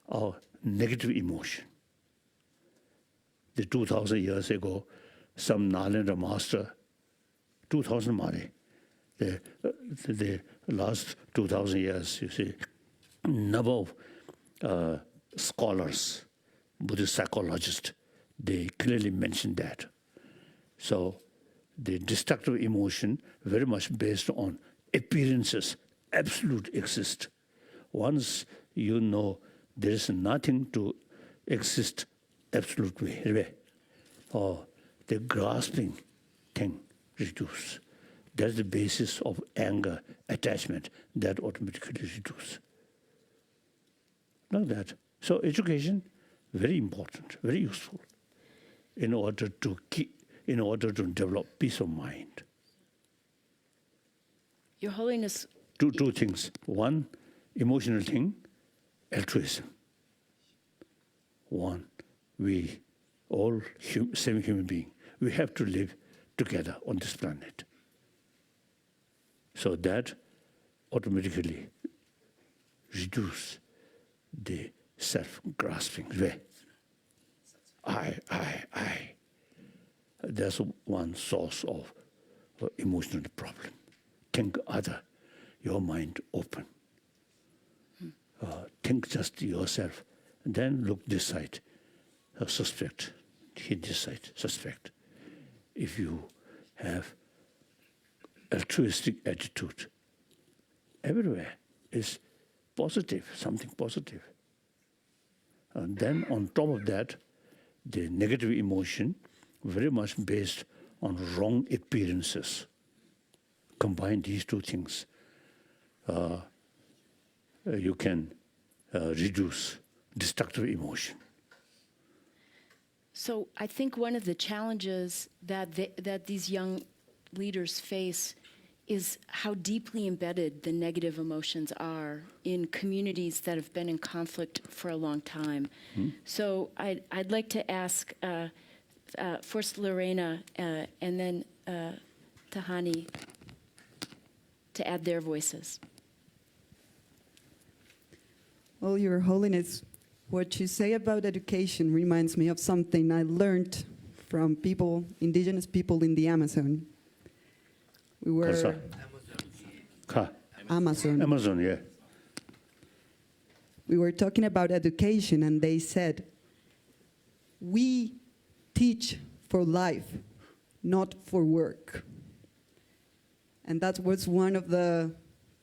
our negative emotion. The 2,000 years ago, some Nalanda master, 2,000 Mari, the last 2,000 years, you see, number of scholars, Buddhist psychologists, they clearly mention that. So the destructive emotion very much based on appearances, absolute exist. Once you know there is nothing to exist absolute way, or the grasping thing reduce. That's the basis of anger, attachment, that automatically reduce. Like that. So education, very important, very useful, in order to develop peace of mind. Your Holiness. Two things. One, emotional thing, altruism. One, we all same human being. We have to live together on this planet. So that automatically reduce the self-grasping way. I. That's one source of emotional problem. Think other, your mind open. Think just yourself, and then look this side, suspect, hit this side, suspect. If you have altruistic attitude, everywhere is positive, something positive. And then on top of that, the negative emotion, very much based on wrong appearances. Combine these two things, you can reduce destructive emotion. So I think one of the challenges that these young leaders face is how deeply embedded the negative emotions are in communities that have been in conflict for a long time. So I'd like to ask first Lorena and then Tahani to add their voices. Well, Your Holiness, what you say about education reminds me of something I learned from people, indigenous people in the Amazon. We were Amazon, yeah. We were talking about education, and they said, we teach for life, not for work. And that was one of the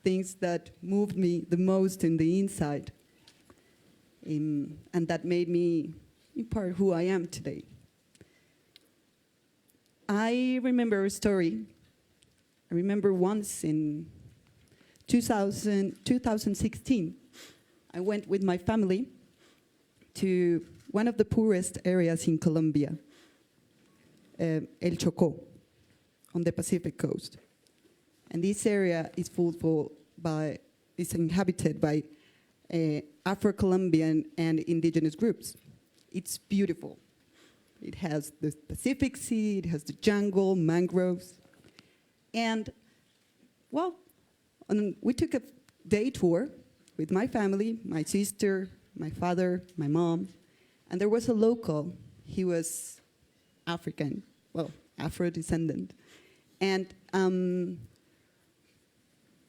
things that moved me the most in the inside, and that made me, in part, who I am today. I remember a story. I remember once in 2016, I went with my family to one of the poorest areas in Colombia, El Chocó, on the Pacific coast. And this area is is inhabited by Afro-Colombian and indigenous groups. It's beautiful. It has the Pacific Sea, it has the jungle, mangroves. And, well, we took a day tour with my family, my sister, my father, my mom, and there was a local. He was African, well, Afro-descendant. And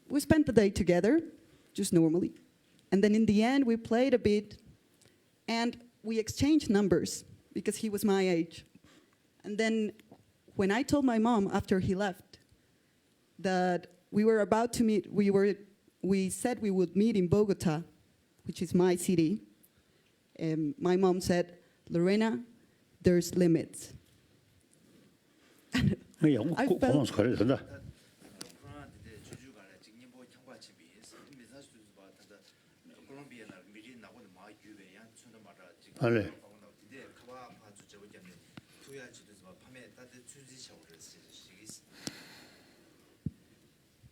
we spent the day together, just normally. And then in the end, we played a bit, and we exchanged numbers, because he was my age. And then when I told my mom after he left that we were about to meet, we said we would meet in Bogota, which is my city, my mom said, Lorena, there's limits. I felt,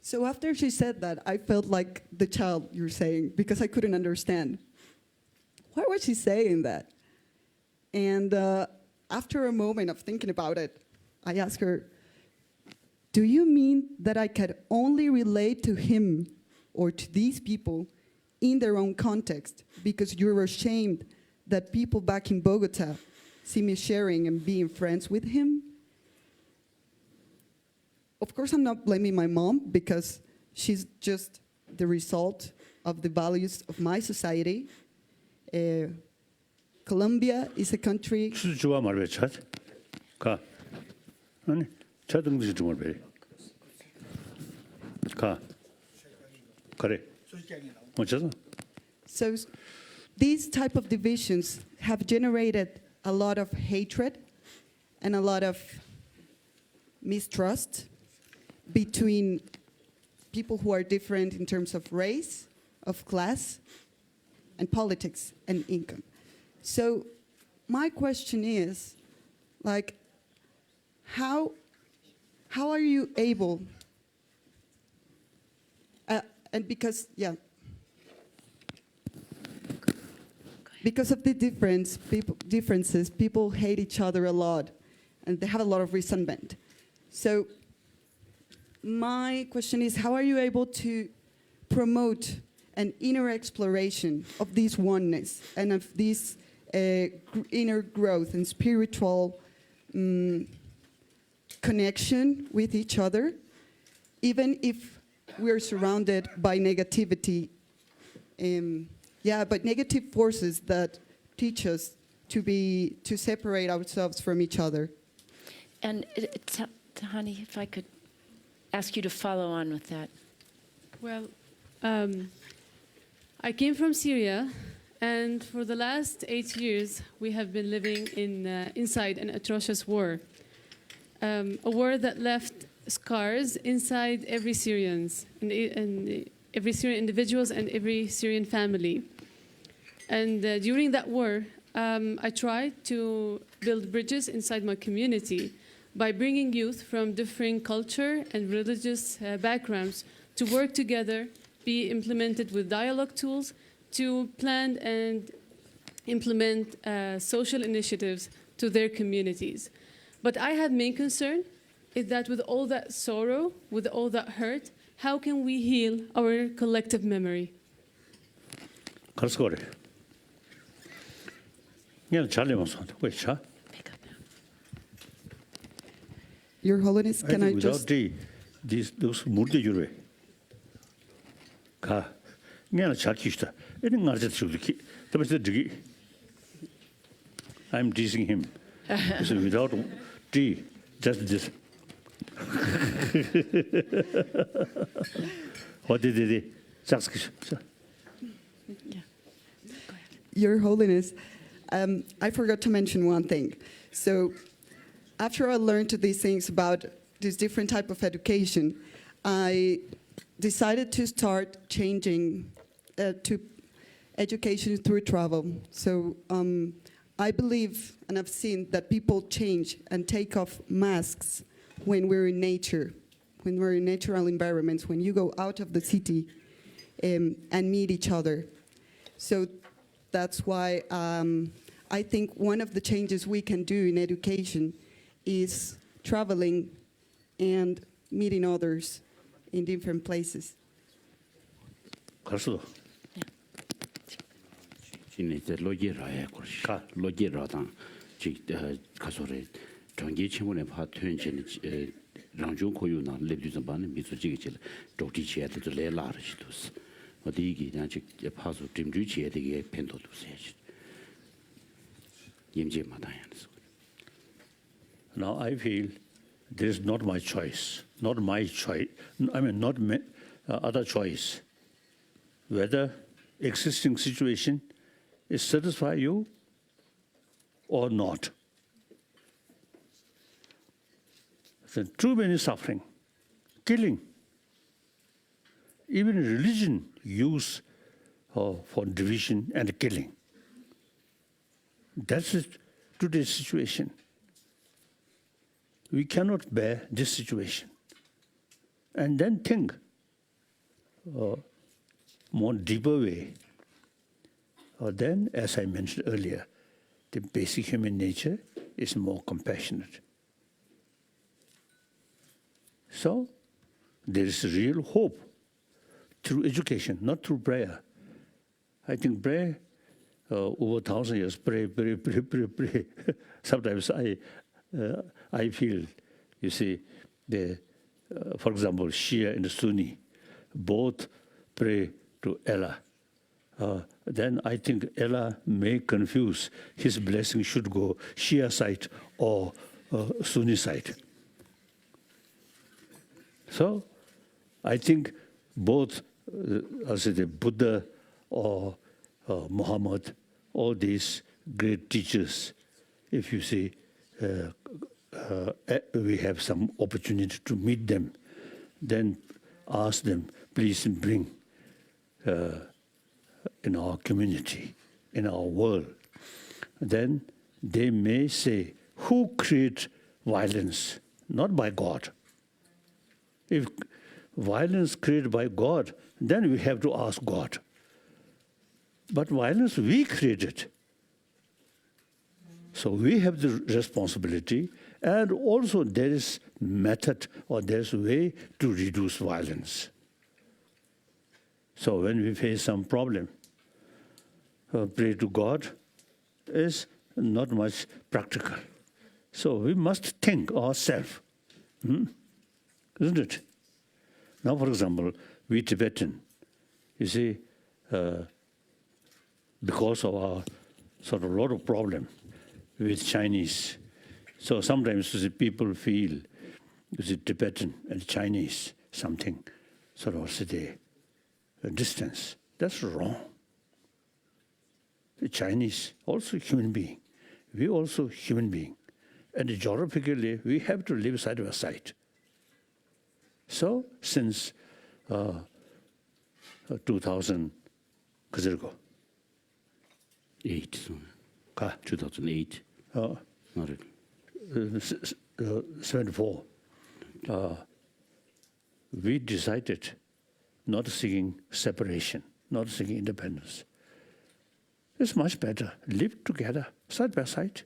so after she said that, I felt like the child you're saying, because I couldn't understand. Why was she saying that? And after a moment of thinking about it, I asked her, do you mean that I could only relate to him or to these people in their own context because you're ashamed that people back in Bogota see me sharing and being friends with him? Of course, I'm not blaming my mom because she's just the result of the values of my society. Colombia is a country. 수주와 말베 차. 가. 아니, 차등지 좀 말베. 가. 그래. 어쩌서? So these type of divisions have generated a lot of hatred and a lot of mistrust between people who are different in terms of race, of class, and politics and income. So my question is, like, how are you able, and because of the differences, people hate each other a lot, and they have a lot of resentment. So my question is, how are you able to promote an inner exploration of this oneness and of this inner growth and spiritual connection with each other, even if we're surrounded by negativity, but negative forces that teach us to separate ourselves from each other? And Tahani, if I could ask you to follow on with that. Well, I came from Syria, and for the last 8 years, we have been living inside an atrocious war. A war that left scars inside every Syrian, and every Syrian individuals and every Syrian family. And during that war, I tried to build bridges inside my community, by bringing youth from different culture and religious backgrounds to work together, be implemented with dialogue tools to plan and implement social initiatives to their communities. But I have main concern is that with all that sorrow, with all that hurt, how can we heal our collective memory? Your Holiness, can I just... those multi-jure. I'm teasing him. So without D, just this. What did they do? Your Holiness, I forgot to mention one thing. So after I learned these things about this different type of education, I decided to start changing to education through travel. So I believe, and I've seen, that people change and take off masks when we're in nature, when we're in natural environments, when you go out of the city and meet each other. So that's why I think one of the changes we can do in education is traveling and meeting others in different places. Now I feel there is not my choice, not my choice, I mean not other choice, whether existing situation is satisfy you or not. There's too many suffering, killing. Even religion use for division and killing. That's today's situation. We cannot bear this situation. And then think more deeper way. Then, as I mentioned earlier, the basic human nature is more compassionate. So, there is real hope through education, not through prayer. I think prayer, over 1,000 years, pray. Sometimes I feel, you see, for example, Shia and Sunni, both pray to Allah. Then I think Allah may confuse, his blessing should go Shia side or Sunni side. So I think both, the Buddha or Muhammad, all these great teachers, if you see, we have some opportunity to meet them, then ask them, please bring in our community, in our world. Then they may say, who created violence? Not by God. If violence created by God, then we have to ask God. But violence we created. So we have the responsibility, and also there is method or there's a way to reduce violence. So when we face some problem, pray to God is not much practical. So we must think ourselves, isn't it? Now, for example, we Tibetan, you see, because of our sort of lot of problem with Chinese, so sometimes the people feel the Tibetan and Chinese something sort of a distance. That's wrong. The Chinese also human being. We also human being. And geographically, we have to live side by side. So since 2000, 2008. 74, we decided not seeking separation, not seeking independence. It's much better. Live together, side by side,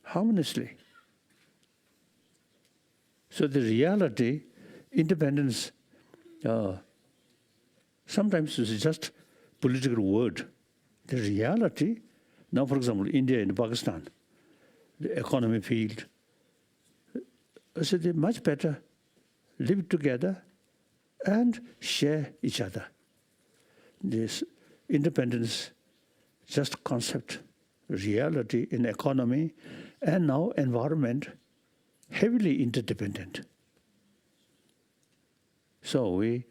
harmoniously. So the reality, independence, sometimes is just political word. The reality, now for example, India and Pakistan, the economy field, I said they're much better. Live together and share each other. This independence, just concept, reality in economy, and now environment, heavily interdependent. So we,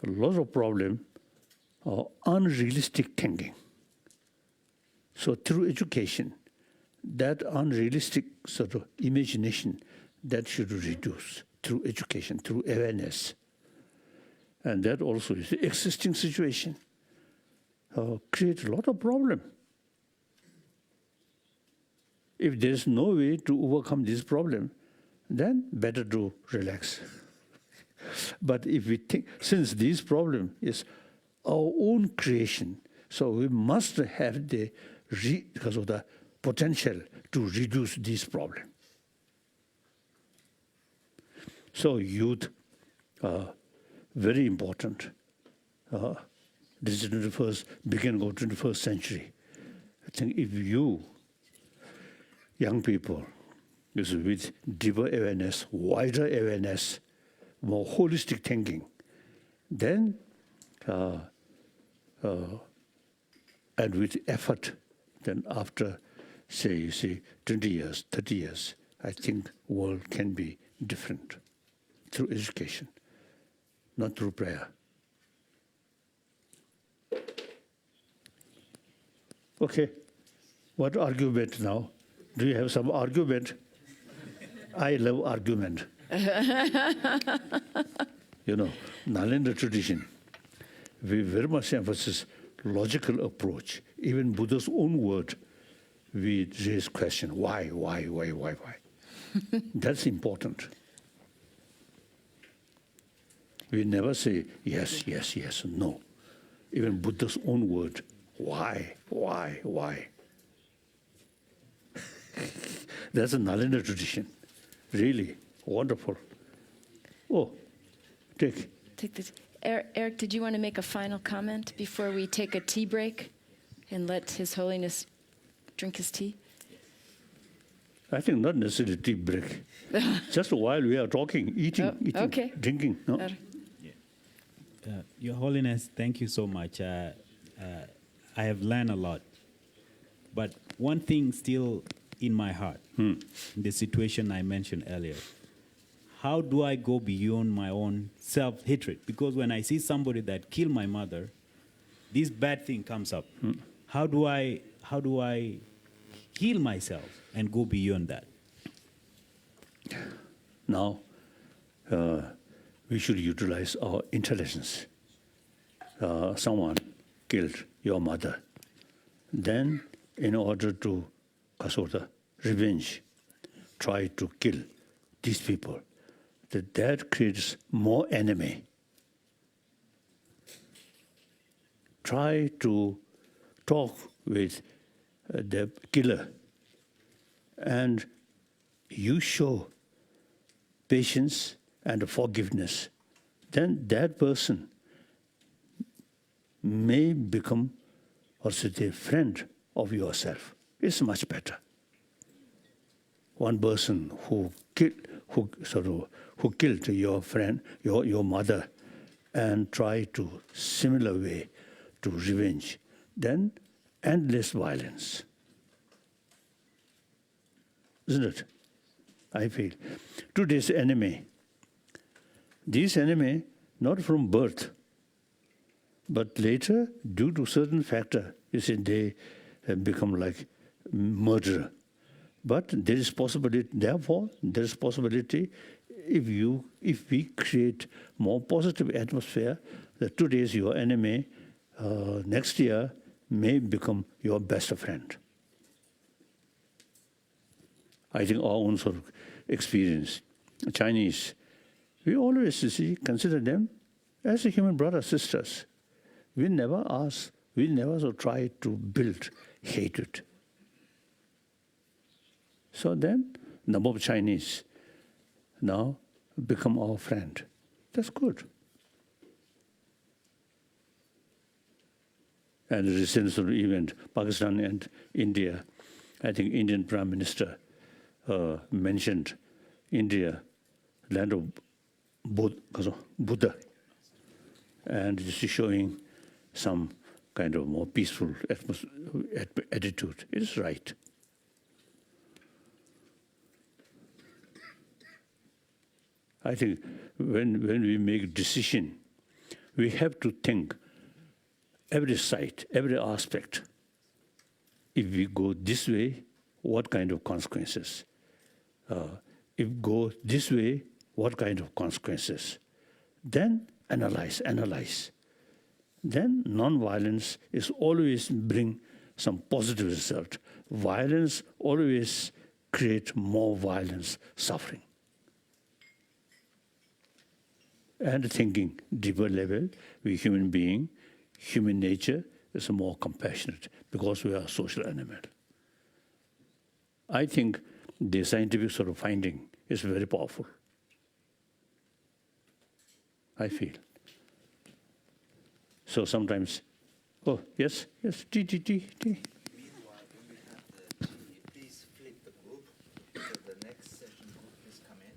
a lot of problem, unrealistic thinking. So through education, that unrealistic sort of imagination, that should reduce through education, through awareness. And that also is the existing situation, creates a lot of problem. If there's no way to overcome this problem, then better to relax. But if we think, since this problem is our own creation, so we must have the because of the potential to reduce this problem. So youth, very important. This is the beginning of 21st century. I think if you, young people, is with deeper awareness, wider awareness, more holistic thinking, then, and with effort, then after, say, you see, 20 years, 30 years, I think world can be different through education, not through prayer. Okay, what argument now? Do you have some argument? I love argument. You know, Nalanda tradition, we very much emphasize logical approach. Even Buddha's own word, we raise question, why? That's important. We never say yes, no. Even Buddha's own word, why? That's a Nalanda tradition. Really wonderful. Oh, take this. Eric, did you want to make a final comment before we take a tea break and let His Holiness drink his tea? I think not necessarily tea break. Just while we are talking, eating, okay. Drinking. No? Your Holiness, thank you so much. I have learned a lot. But one thing still in my heart, in the situation I mentioned earlier, how do I go beyond my own self-hatred? Because when I see somebody that killed my mother, this bad thing comes up. How do I heal myself and go beyond that? Now, we should utilize our intelligence. Someone killed your mother. Then, in order to sort of revenge, try to kill these people, that creates more enemy. Try to talk with the killer, and you show patience and forgiveness, then that person may become also the friend of yourself. It's much better. One person who killed your friend, your mother, and try to similar way to revenge, then endless violence. Isn't it? I feel. Today's enemy, these enemy not from birth, but later, due to certain factor, you see, they become like murderer. But there is possibility, therefore, there is possibility if we create more positive atmosphere, that today is your enemy, next year may become your best friend. I think our own sort of experience. Chinese, we always consider them as a human brothers, sisters. We never sort of try to build hatred. So then, number of Chinese now become our friend. That's good. And the recent sort of event, Pakistan and India, I think Indian Prime Minister mentioned India, land of Buddha, and this is showing some kind of more peaceful attitude. It is right. I think when we make decision, we have to think every side, every aspect. If we go this way, what kind of consequences? If go this way, what kind of consequences? Then analyze. Then non-violence is always bring some positive result. Violence always create more violence, suffering. And thinking deeper level, we human being, human nature is more compassionate because we are a social animal. I think the scientific sort of finding is very powerful. I feel. So sometimes, oh, yes, T. Meanwhile, when we have please flip the group so the next session group has come in.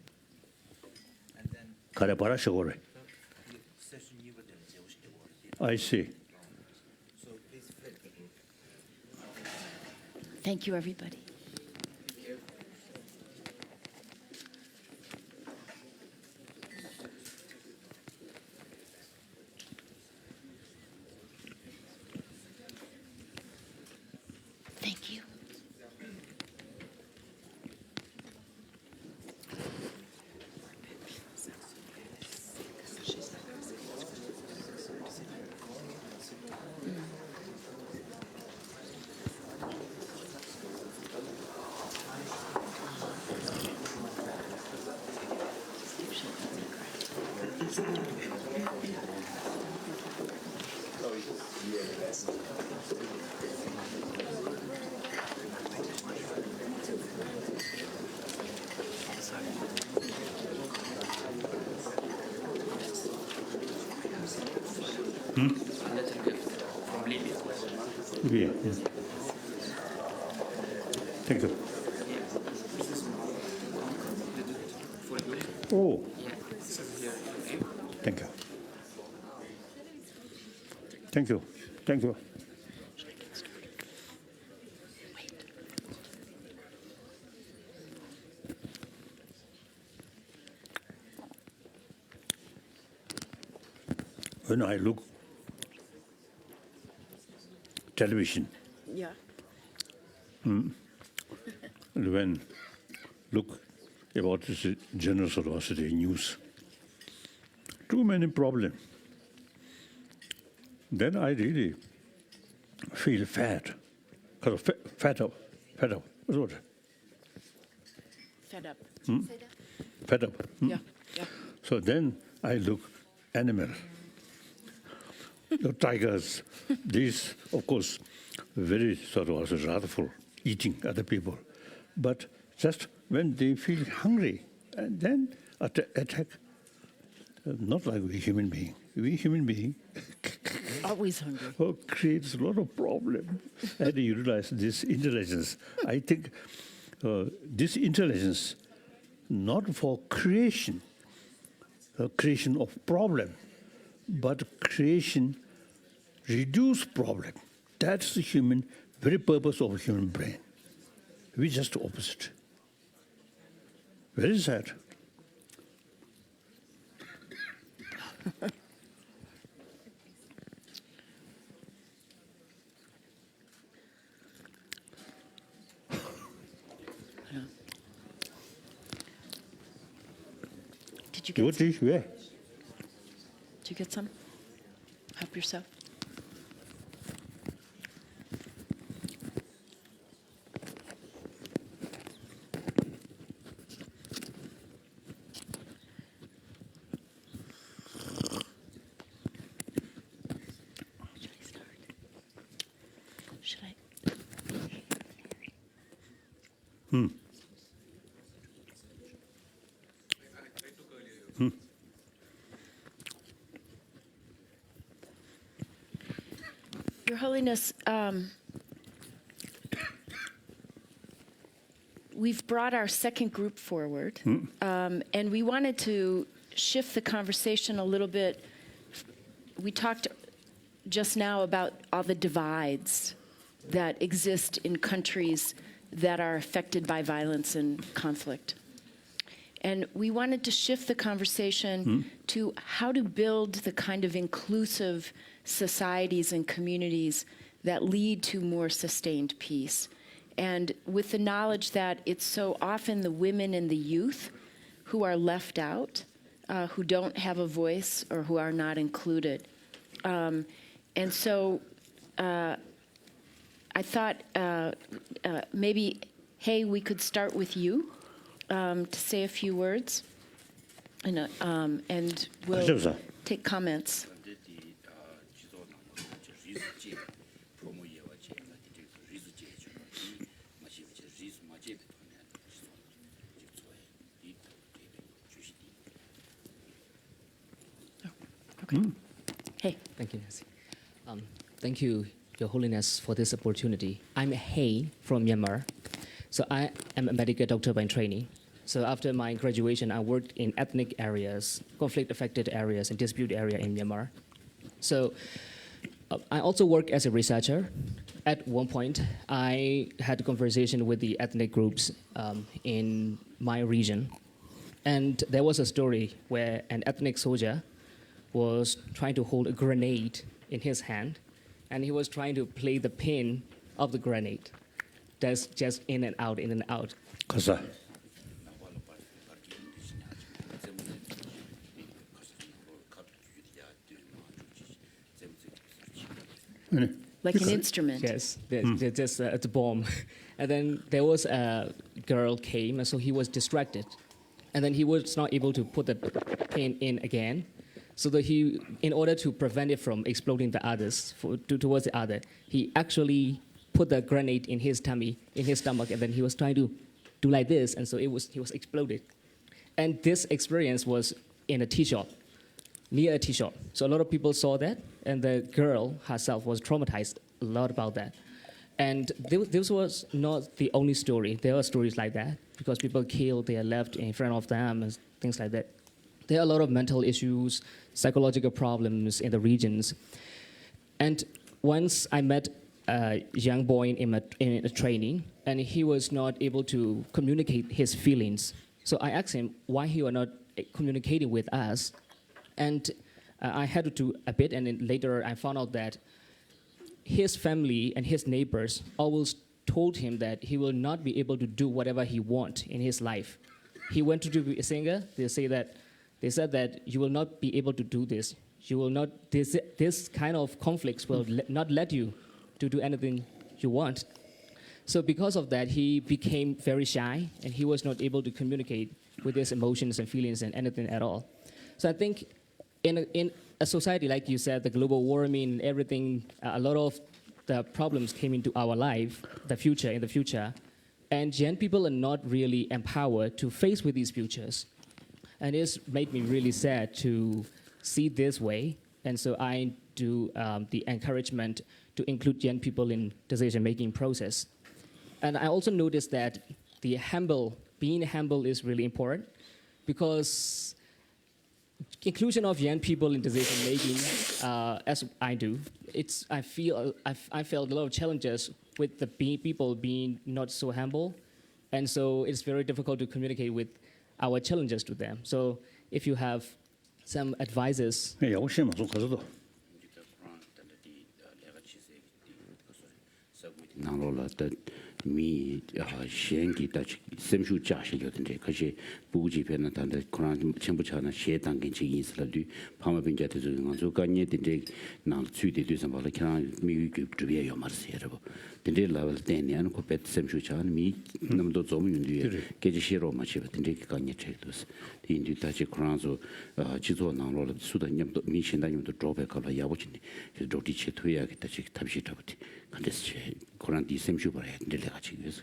And then I see. So please flip the group. Thank you, everybody. Thank you. Yeah, yes. Thank you. Oh. Thank you. Thank you. Thank you. When I look television, Yeah. when look about this generosity news, too many problems. Then I really feel fat, fed up. What's what? Fed up. Hmm? Say that? Fed up. Yeah. So then I look animal. The tigers, these, of course, very sort of also wrathful, eating other people. But just when they feel hungry, and then attack, not like we human being. We human being Always hungry. Creates a lot of problem. And utilize this intelligence. I think this intelligence, not for creation of problem, but creation reduce problem. That's the very purpose of human brain. We just opposite. Very sad. Did you get some? Did you get some? Help yourself. Your Holiness, we've brought our second group forward, and we wanted to shift the conversation a little bit. We talked just now about all the divides that exist in countries that are affected by violence and conflict. And we wanted to shift the conversation to how to build the kind of inclusive societies and communities that lead to more sustained peace. And with the knowledge that it's so often the women and the youth who are left out, who don't have a voice or who are not included. And so I thought maybe, hey, we could start with you to say a few words, and we'll take comments. Hey. Thank you, Nancy. Thank you, Your Holiness, for this opportunity. I'm Hey from Myanmar. So I am a medical doctor by training. So after my graduation, I worked in ethnic areas, conflict-affected areas, and dispute area in Myanmar. So I also work as a researcher. At one point, I had a conversation with the ethnic groups in my region. And there was a story where an ethnic soldier was trying to hold a grenade in his hand, and he was trying to play the pin of the grenade. That's just in and out, in and out. Like an instrument. Yes, just it's a bomb. And then there was a girl came, and so he was distracted. And then he was not able to put the pin in again. So that he, in order to prevent it from exploding the others towards the other, he actually put the grenade in his tummy, in his stomach, and then he was trying to do like this, and so he was exploded. And this experience was in a tea shop, near a tea shop. So a lot of people saw that, and the girl herself was traumatized a lot about that. And this was not the only story. There are stories like that, because people killed, they are left in front of them, and things like that. There are a lot of mental issues, psychological problems in the regions. And once I met a young boy in a training, and he was not able to communicate his feelings. So I asked him why he was not communicating with us. And I had to do a bit, and then later I found out that his family and his neighbors always told him that he will not be able to do whatever he wants in his life. He went to be a singer. They said that you will not be able to do this. You will not. This kind of conflicts will not let you to do anything you want. So because of that, he became very shy, and he was not able to communicate with his emotions and feelings and anything at all. So I think in a society, like you said, the global warming, everything, a lot of the problems came into our life, in the future, and young people are not really empowered to face with these futures. And it's made me really sad to see this way. And so I do the encouragement to include young people in decision-making process. And I also noticed that being humble is really important, because inclusion of young people in decision-making, as I do, I felt a lot of challenges with the people being not so humble. And so it's very difficult to communicate with our challenges to them. So if you have some advices. mi shengi da semshu jashe yoden kaje buji pena tanda koran chenbu chana she tangin chi isla du pama binja de nganzo kanye de na tsu de du sambala kana mi yu tubye yo mar serbo de level ten yan ko pet semshu chana mi nam do zom yun du keje shiro ma che de kanye che dos de indu ta che koran zo ji zo na lo su da nyam do mi shin da nyam do drop ka la ya bo chin de do ti che tu ya ke ta che tabshi tabti kandes che koran di semshu bare de le ga chi yes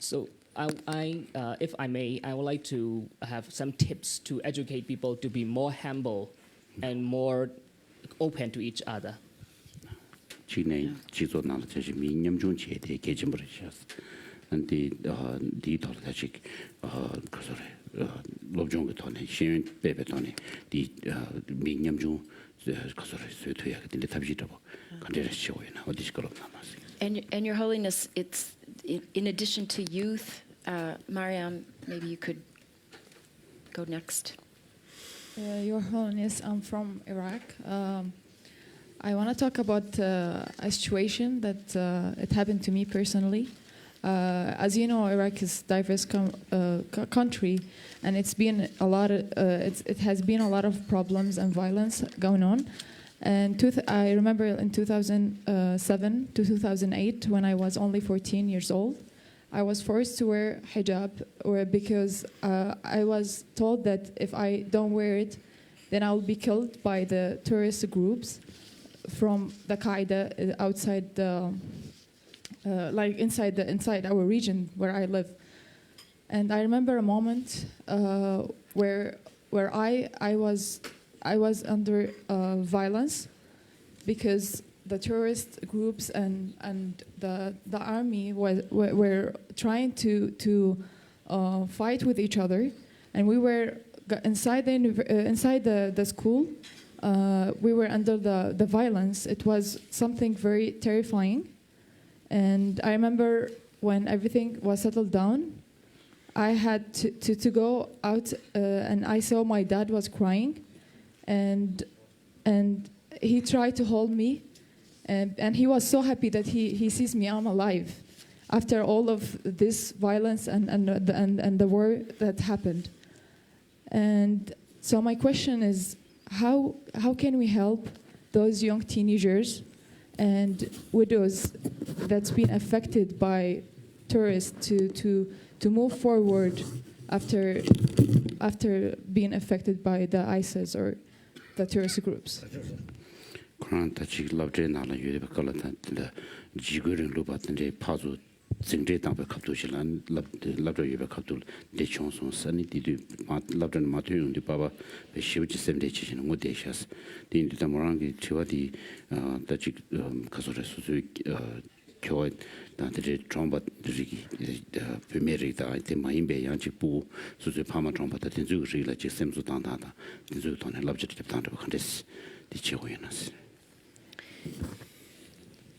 So if I may, I would like to have some tips to educate people to be more humble and more open to each other. 지내 지도나라 저지 민념중 제대 개점을 하셨어. 근데 디 돌다시 그소래 로종의 돈에 신윤 베베 돈에 디 민념중 그소래 수토야 근데 답지도 간절히 쉬고이나 어디서 그런 남았어. And Your Holiness, it's in addition to youth, Mariam, maybe you could go next. Your Holiness, I'm from Iraq. I want to talk about a situation that it happened to me personally. As you know, Iraq is a diverse country, and it's been a lot. It has been a lot of problems and violence going on. And I remember in 2007 to 2008, when I was only 14 years old, I was forced to wear hijab, because I was told that if I don't wear it, then I will be killed by the terrorist groups from the Qaeda outside the, like inside our region where I live. And I remember a moment where I was under violence, because the terrorist groups and the army were trying to fight with each other, and we were inside the school. We were under the violence. It was something very terrifying. And I remember when everything was settled down, I had to go out, and I saw my dad was crying, and he tried to hold me, and he was so happy that he sees me, I'm alive, after all of this violence and the war that happened. And so my question is, how can we help those young teenagers and widows that's been affected by terrorists to move forward after being affected by the ISIS or the terrorist groups? Zingde tangpe kaptu shilan labda yuwa kaptu de chong song sani didu labda na matu yung di baba pe shivaji semde chishin ngu de shas di indi ta morangi chiwa di da chik kasore suzu kyo da de chomba rigi pe me rigi da de ma yinbe yang chik bu suzu pama chomba da den zuyu rigi la chik semzu tang da den zuyu tang labda chik tang da khandes di chiwa yanas.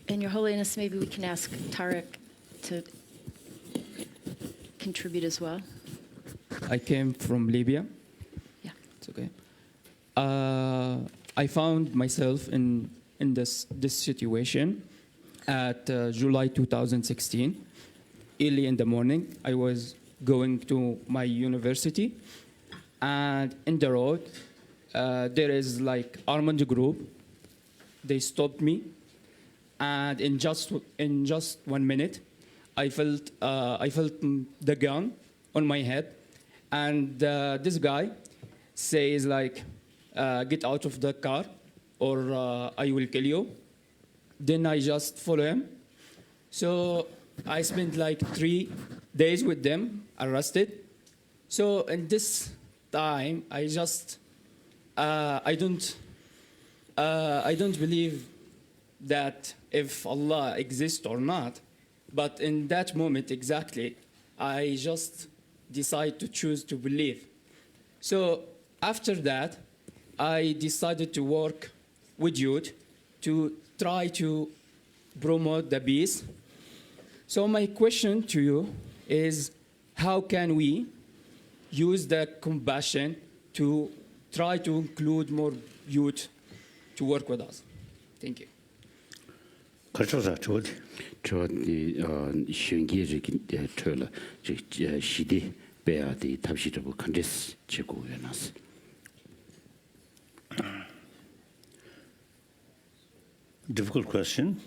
And Your Holiness, maybe we can ask Tariq to contribute as well. I came from Libya. Yeah. It's okay. I found myself in this situation at July 2016. Early in the morning, I was going to my university, and in the road, there is like armed group. They stopped me, and in just 1 minute, I felt the gun on my head, and this guy says like, "Get out of the car, or I will kill you." Then I just follow him. So I spent like 3 days with them, arrested. So in this time, I just I don't believe that if Allah exists or not. But in that moment exactly, I just decided to choose to believe. So after that, I decided to work with youth to try to promote the peace. So my question to you is, how can we use the compassion to try to include more youth to work with us? Thank you. Difficult question.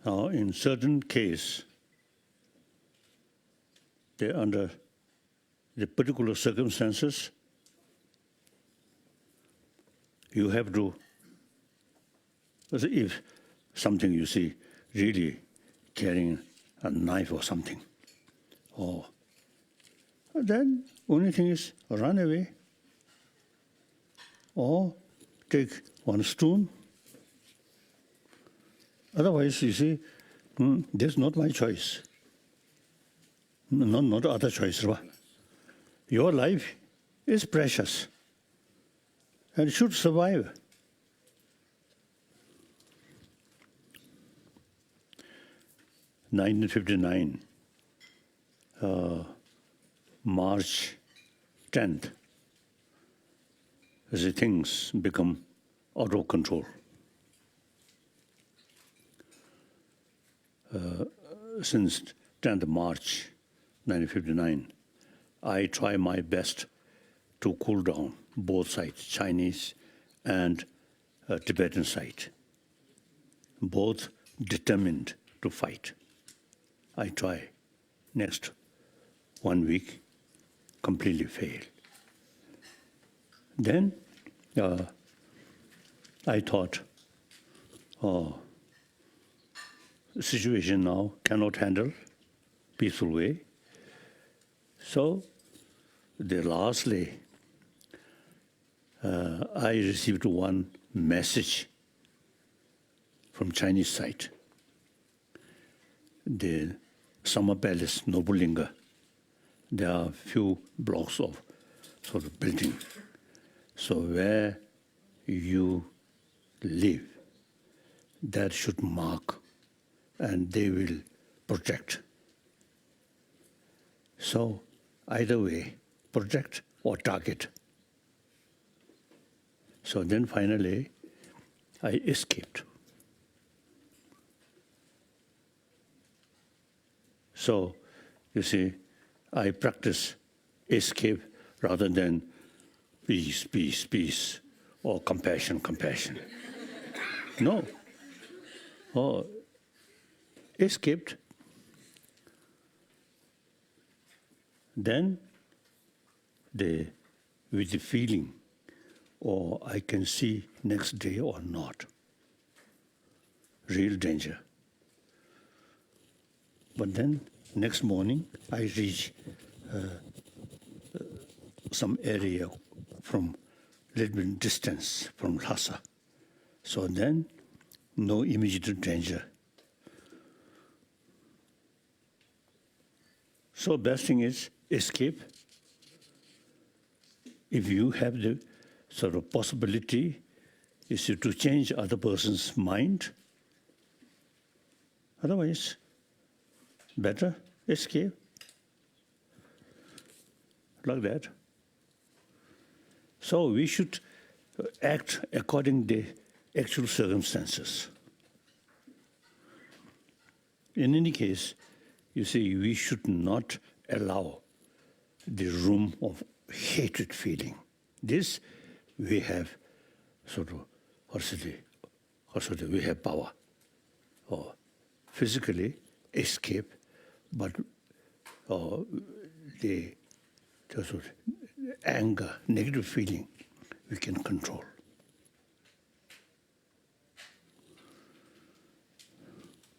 Now, in certain case, they're under the particular circumstances, you have to So if something you see really carrying a knife or something, or then only thing is run away or take one stone. Otherwise, you see, that's not my choice. Not other choice. Your life is precious and should survive. In 1959, March 10th, the things become out of control. Since 10th March 1959, I try my best to cool down both sides, Chinese and Tibetan side. Both determined to fight. I try. Next 1 week, completely fail. Then I thought, the situation now cannot handle peaceful way. So, lastly, I received one message from Chinese side. The Summer Palace, Nobulinga, there are few blocks of sort of building. So where you live, that should mark, and they will protect. So either way, protect or target. So then finally, I escaped. So, you see, I practice escape rather than peace, peace, peace, or compassion, compassion. No. Oh, escaped. Then, with the feeling, or I can see next day or not. Real danger. But then, next morning, I reach some area from little bit distance from Lhasa. So then, no immediate danger. So best thing is escape. If you have the sort of possibility, is to change other person's mind. Otherwise, better escape. Like that. So we should act according to the actual circumstances. In any case, you see, we should not allow the room of hatred feeling. This we have sort of, we have power. Or physically escape, but the anger, negative feeling, we can control.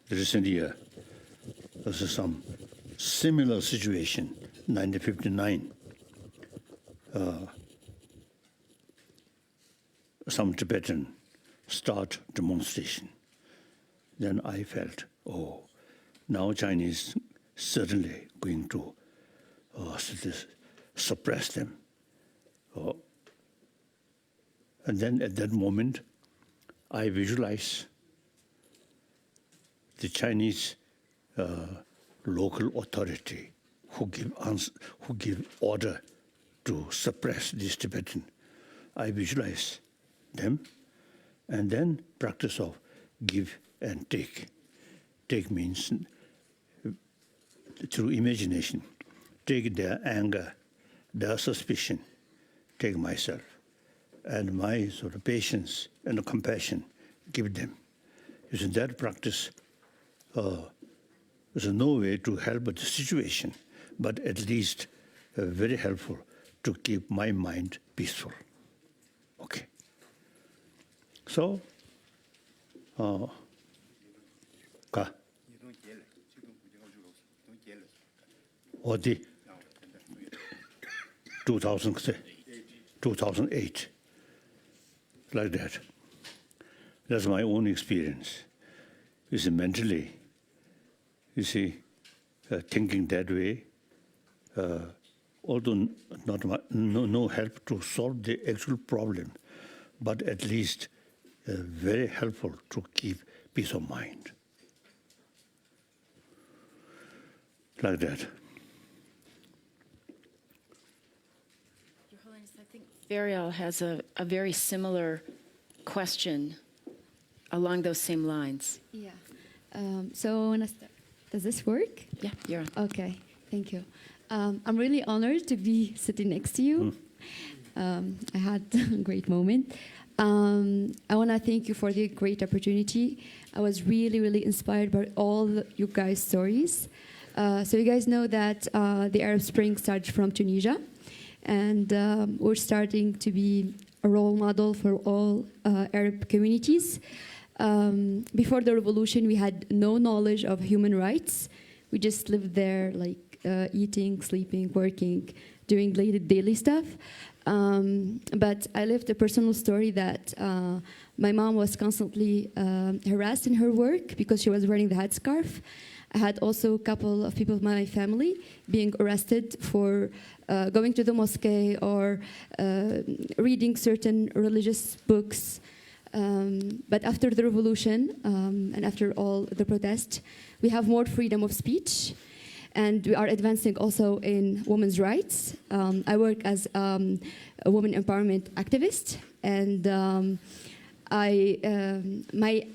The recent year, there was some similar situation, 1959. Some Tibetan start demonstration. Then I felt, oh, now Chinese certainly going to suppress them. And then at that moment, I visualize the Chinese local authority who give order to suppress these Tibetan. I visualize them, and then practice of give and take. Take means through imagination. Take their anger, their suspicion. Take myself, and my sort of patience and compassion, give them. Using that practice, there's no way to help the situation, but at least very helpful to keep my mind peaceful. Okay. So, 가. 어디? 2008, like that. That's my own experience. You see, mentally, you see, thinking that way, although no help to solve the actual problem, but at least very helpful to keep peace of mind. Like that. Your Holiness, I think Varial has a very similar question along those same lines. Yeah. So when I start, does this work? Yeah, you're on. Okay, thank you. I'm really honored to be sitting next to you. I had a great moment. I want to thank you for the great opportunity. I was really, really inspired by all you guys' stories. So you guys know that the Arab Spring started from Tunisia, and we're starting to be a role model for all Arab communities. Before the revolution, we had no knowledge of human rights. We just lived there, like eating, sleeping, working, doing daily stuff. But I lived a personal story that my mom was constantly harassed in her work because she was wearing the headscarf. I had also a couple of people of my family being arrested for going to the mosque or reading certain religious books. But after the revolution and after all the protests, we have more freedom of speech, and we are advancing also in women's rights. I work as a women empowerment activist, and I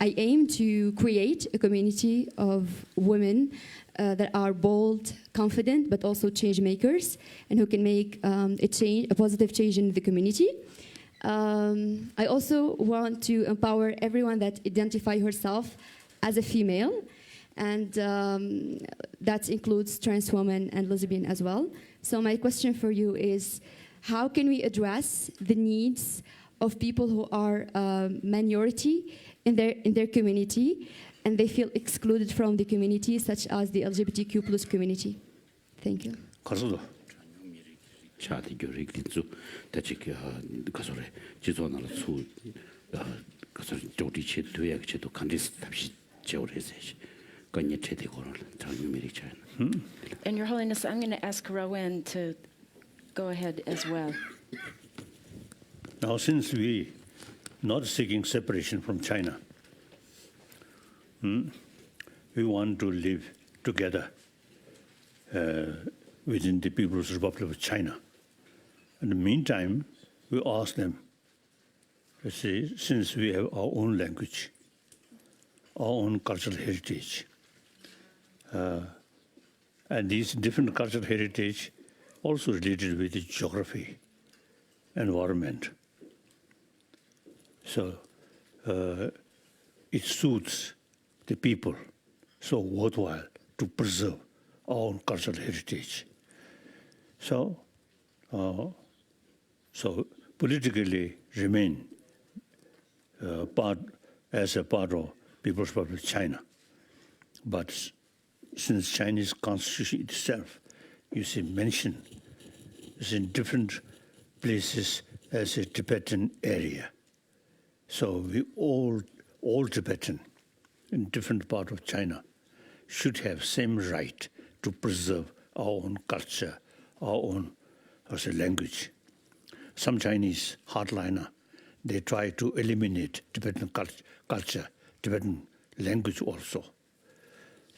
aim to create a community of women that are bold, confident, but also change makers, and who can make a positive change in the community. I also want to empower everyone that identify herself as a female, and that includes trans women and lesbian as well. So my question for you is, how can we address the needs of people who are minority in their community, and they feel excluded from the community, such as the LGBTQ+ community? Thank you. 차디 교릭 딘주 대치게 가서래 지존을 수 가서 조디치 되야게도 간디스 답시 제오레세 건예 체대고를 장미리 차이. And Your Holiness, I'm going to ask Rowan to go ahead as well. Now, since we not seeking separation from China, we want to live together within the People's Republic of China. In the meantime, we ask them, you see, since we have our own language, our own cultural heritage, and these different cultural heritage also related with the geography, environment. So it suits the people so worthwhile to preserve our own cultural heritage. So politically remain as a part of People's Republic of China. But since Chinese constitution itself, you see, mentioned is in different places as a Tibetan area. So we all Tibetan in different part of China should have same right to preserve our own culture, our own language. Some Chinese hardliner, they try to eliminate Tibetan culture, Tibetan language also.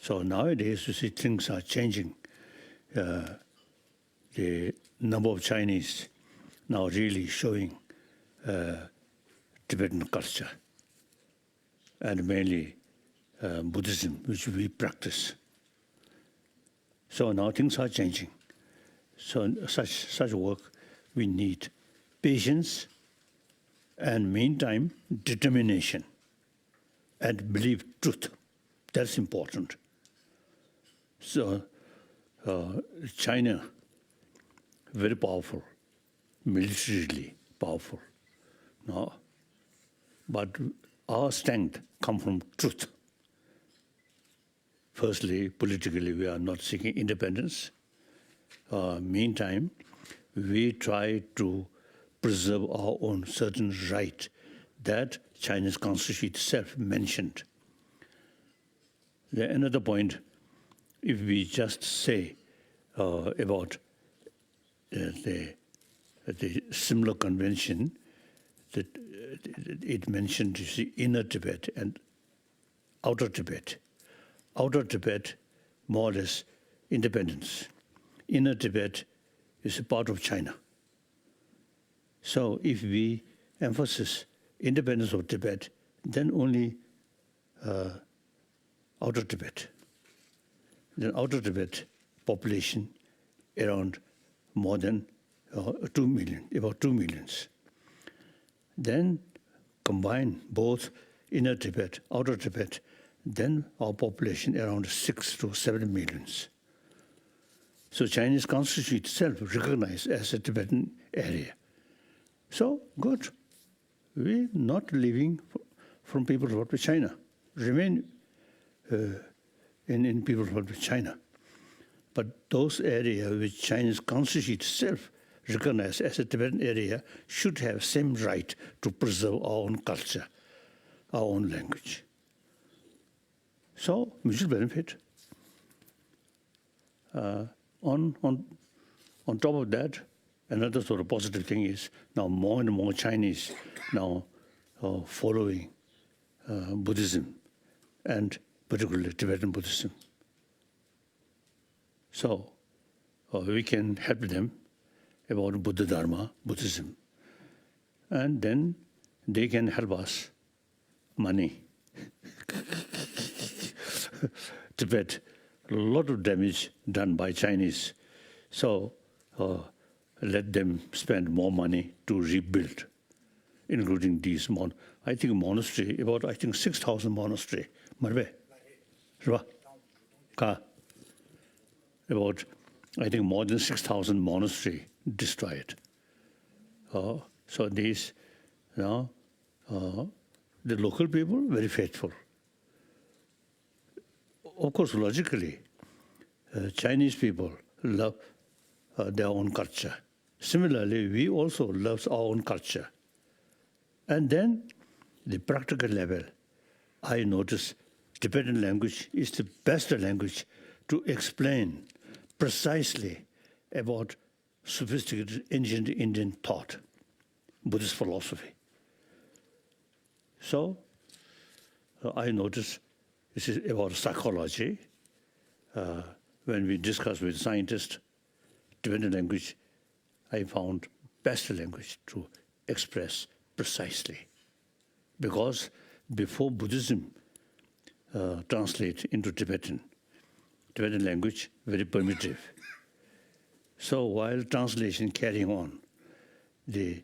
So nowadays, you see, things are changing. The number of Chinese now really showing Tibetan culture, and mainly Buddhism, which we practice. So now things are changing. So such work, we need patience, and meantime, determination, and believe truth. That's important. So China, very powerful, militarily powerful. No? But our strength comes from truth. Firstly, politically, we are not seeking independence. Meantime, we try to preserve our own certain right that Chinese Constitution itself mentioned. Another point, if we just say about the similar convention, that it mentioned, you see, inner Tibet and outer Tibet. Outer Tibet, more or less, independence. Inner Tibet is a part of China. So if we emphasize independence of Tibet, then only outer Tibet. Then outer Tibet population around more than 2 million, about 2 millions. Then combine both inner Tibet, outer Tibet, then our population around 6 to 7 millions. So Chinese Constitution itself recognized as a Tibetan area. So good. We're not living from People's Republic of China. Remain in People's Republic of China. But those areas which Chinese Constitution itself recognized as a Tibetan area should have same right to preserve our own culture, our own language. So mutual benefit. On top of that, another sort of positive thing is now more and more Chinese now following Buddhism, and particularly Tibetan Buddhism. So we can help them about Buddha Dharma, Buddhism. And then they can help us money. Tibet, a lot of damage done by Chinese. So let them spend more money to rebuild, including these monastery, about 6,000 monastery. Marbe, about more than 6,000 monastery destroyed. So these, the local people very faithful. Of course, logically, Chinese people love their own culture. Similarly, we also love our own culture. And then, the practical level, I notice Tibetan language is the best language to explain precisely about sophisticated ancient Indian thought, Buddhist philosophy. So, I notice this is about psychology. When we discuss with scientists, Tibetan language, I found best language to express precisely. Because before Buddhism translate into Tibetan language, very primitive. So while translation carrying on, the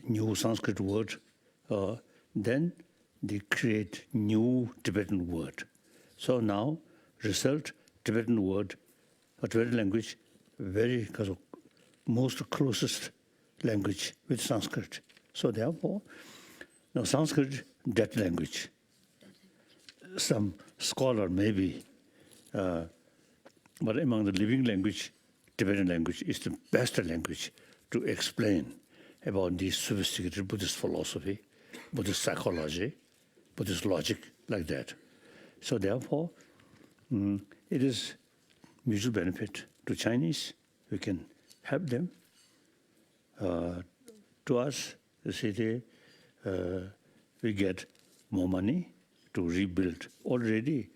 new Sanskrit word, then they create new Tibetan word. So now, result, Tibetan word, Tibetan language, very most closest language with Sanskrit. So therefore, now Sanskrit, that language. Some scholar maybe, but among the living language, Tibetan language is the best language to explain about this sophisticated Buddhist philosophy, Buddhist psychology, Buddhist logic, like that. So therefore, it is mutual benefit to Chinese. We can help them. To us, you see, we get more money to rebuild. Already,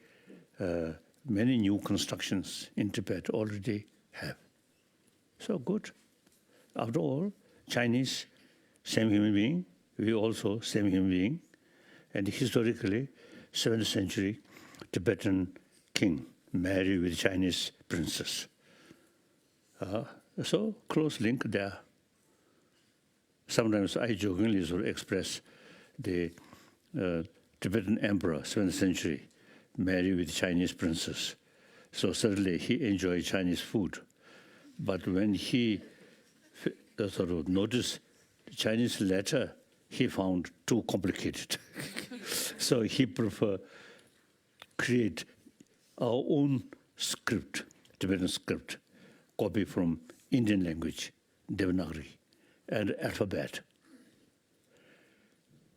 many new constructions in Tibet already have. So good. After all, Chinese, same human being. We also same human being. And historically, 7th century, Tibetan king married with Chinese princess. So close link there. Sometimes I jokingly sort of express the Tibetan emperor, 7th century, married with Chinese princess. So certainly he enjoyed Chinese food. But when he sort of noticed the Chinese letter he found too complicated. So he preferred create our own script, Tibetan script, copy from Indian language, Devanagari, and alphabet.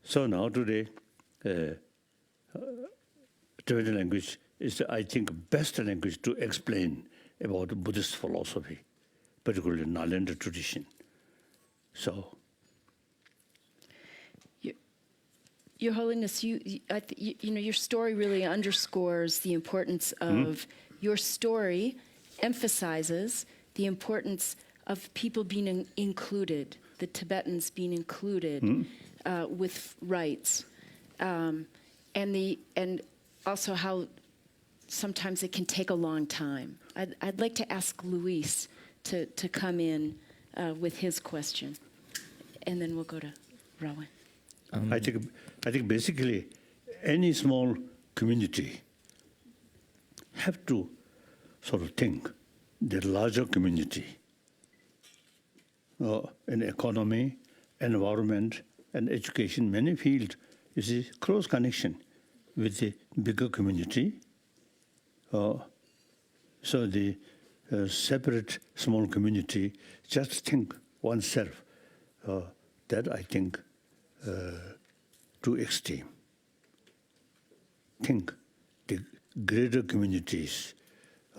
So now today, Tibetan language is, I think, best language to explain about Buddhist philosophy, particularly Nalanda tradition. So, Your Holiness, you know, your story really underscores the importance of your story, emphasizes the importance of people being included, the Tibetans being included with rights, and also how sometimes it can take a long time. I'd like to ask Luis to come in with his question, and then we'll go to Rowan. I think basically any small community have to sort of think the larger community in economy, environment, and education, many fields, you see, close connection with the bigger community. So the separate small community, just think oneself, that I think to extreme. Think the greater communities,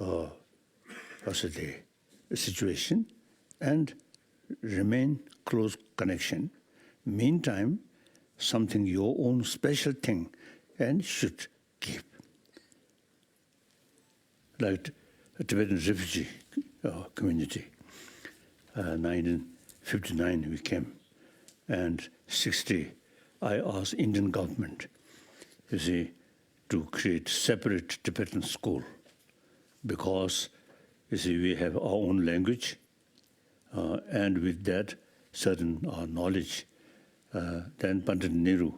also the situation, and remain close connection. Meantime, something your own special thing, and should keep. Like a Tibetan refugee community. 1959 we came, and 60 I asked Indian government, you see, to create separate Tibetan school, because you see we have our own language, and with that certain knowledge. Then Pandit Nehru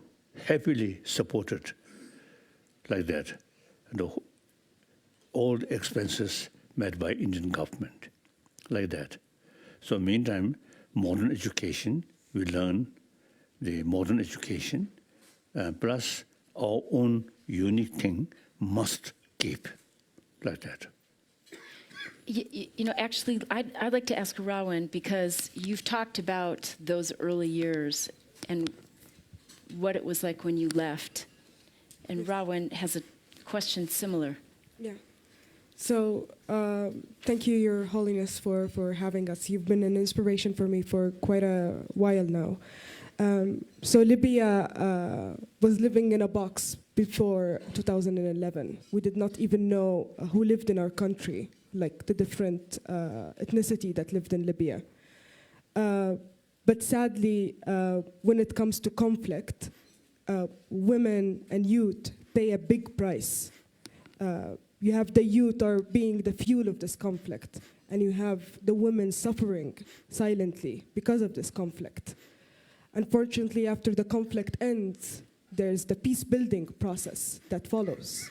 happily supported like that, and all the expenses met by Indian government, like that. So meantime, modern education, we learn the modern education, plus our own unique thing must keep, like that. You know, actually, I'd like to ask Rowan, because you've talked about those early years and what it was like when you left. And Rowan has a question similar. Yeah. So thank you, Your Holiness, for having us. You've been an inspiration for me for quite a while now. So Libya was living in a box before 2011. We did not even know who lived in our country, like the different ethnicity that lived in Libya. But sadly, when it comes to conflict, women and youth pay a big price. You have the youth are being the fuel of this conflict, and you have the women suffering silently because of this conflict. Unfortunately, after the conflict ends, there's the peace-building process that follows.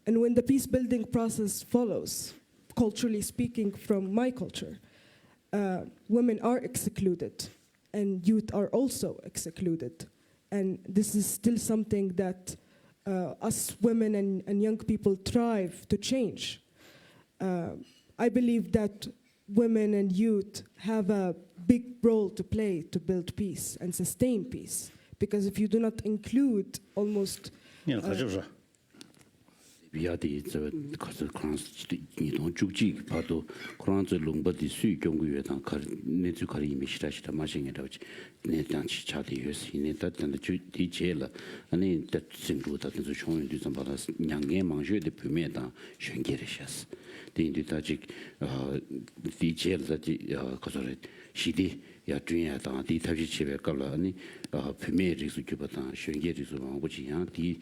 And when the peace-building process follows, culturally speaking from my culture, women are excluded, and youth are also excluded. And this is still something that us women and young people strive to change. I believe that women and youth have a big role to play to build peace and sustain peace. Because if you do not include almost... 비아디 저 가서 크란스 이동 죽지 봐도 크란스 롱버디 수익 경구에다 내주 가리미 시라시다 마싱이라고 내장 치차디 요시네 다든지 디제라 아니 다 진루다 든지 총연도 좀 받아 양게 망셔의 부메다 쉔게르샤스 디인디다직 디제르다지 가서래 시디 야 중요하다 디 탑시 집에 걸라 아니 부메 리스 주바다 쉔게르스 왕고지야 디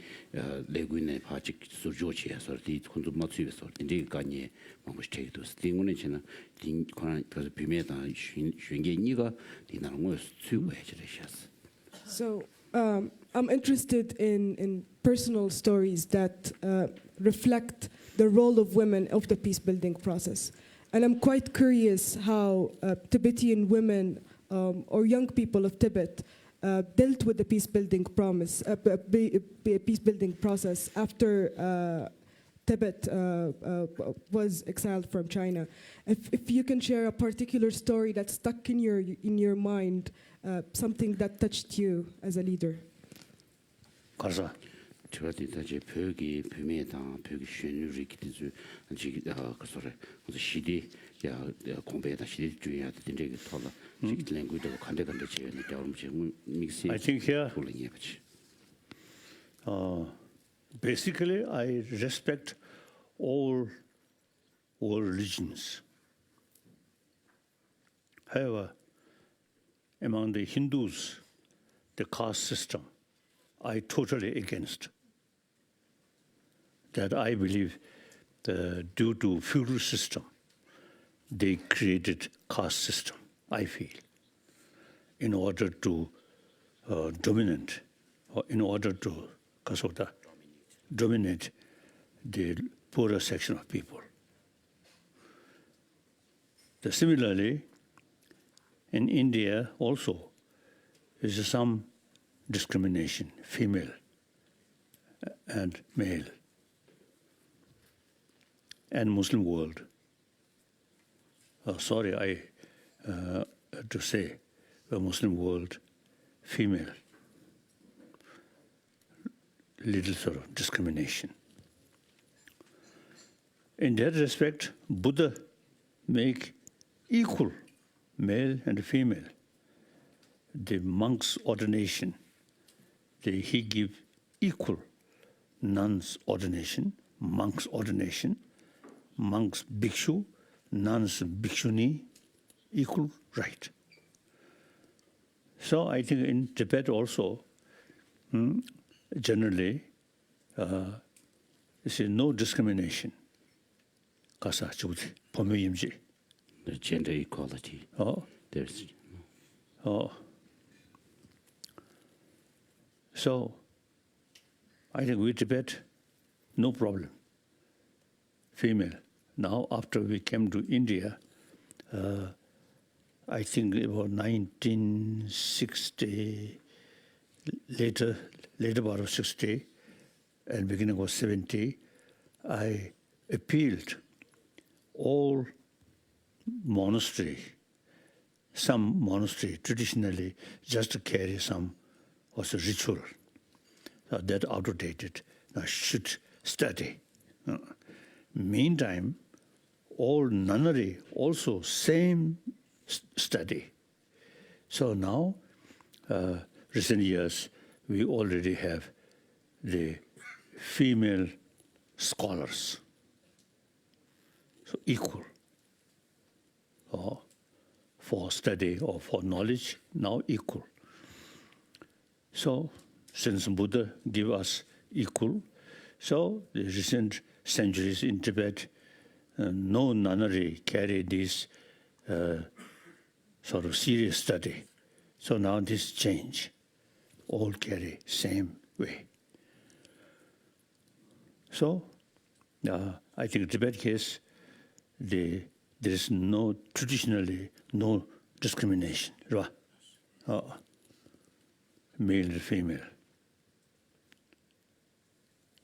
레군에 파직 수조치에서 디 콘도 맞추에서 디 간이 망고스테도 스팅군에 지나 디 코나 그래서 부메다 쉔게니가 디 나는 거 수고해지르샤스. So I'm interested in personal stories that reflect the role of women of the peace-building process. And I'm quite curious how Tibetan women or young people of Tibet dealt with the peace-building process after Tibet was exiled from China. If you can share a particular story that stuck in your mind, something that touched you as a leader. 가서 저한테 이제 벽이 벽에다 벽이 쉔유리 기대주 지기 그 소리 그래서 시대 야 공부에다 시대 주의해야 되는데 그 돌아 지 랭귀지도 간데간데 제가 대화를 지금 믹스 I think here basically I respect all religions. However, among the Hindus, the caste system, I totally against. That I believe due to feudal system, they created caste system, I feel, in order to dominate, or in order to dominate the poorer section of people. Similarly, in India also, is some discrimination, female and male, and Muslim world. Sorry, I to say, the Muslim world, female, little sort of discrimination. In that respect, Buddha make equal male and female. The monk's ordination, he give equal nun's ordination, monk's ordination, monk's bhikshu, nun's bhikshuni, equal right. So I think in Tibet also, generally, you see no discrimination. Kasa chuti, pomiyimji. The gender equality. Oh. There's. Oh. So, I think with Tibet, no problem. Female. Now, after we came to India, I think about 1960, later part of 60, and beginning of 70, I appealed all monastery, some monastery traditionally just to carry some was a ritual. That outdated. Now should study. Meantime, all nunnery also same study. So now, recent years, we already have the female scholars. So equal. For study or for knowledge, now equal. So, since Buddha gave us equal, so the recent centuries in Tibet, no nunnery carry this sort of serious study. So now this change, all carry same way. So, I think Tibet case, there is no traditionally no discrimination, right? Male and female.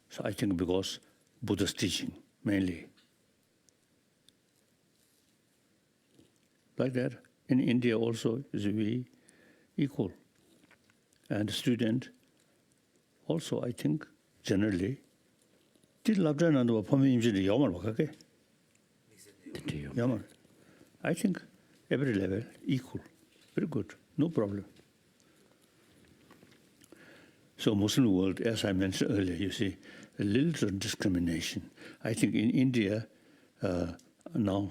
So I think because Buddha's teaching mainly. Like that, in India also is we equal. And student also I think generally I think every level equal. Very good. No problem. So Muslim world, as I mentioned earlier, you see, a little discrimination. I think in India, now,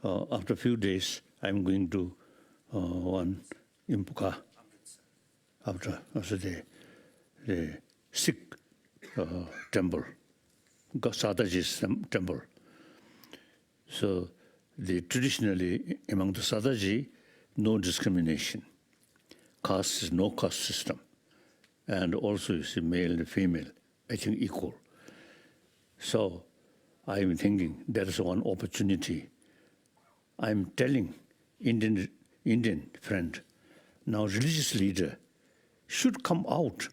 after a few days, I'm going to one Impuka, after the Sikh temple, Sadaji's temple. So traditionally, among the Sadaji, no discrimination. Caste is no caste system. And also, you see, male and female, I think equal. So I'm thinking there is one opportunity. I'm telling Indian friend, now religious leader, should come out.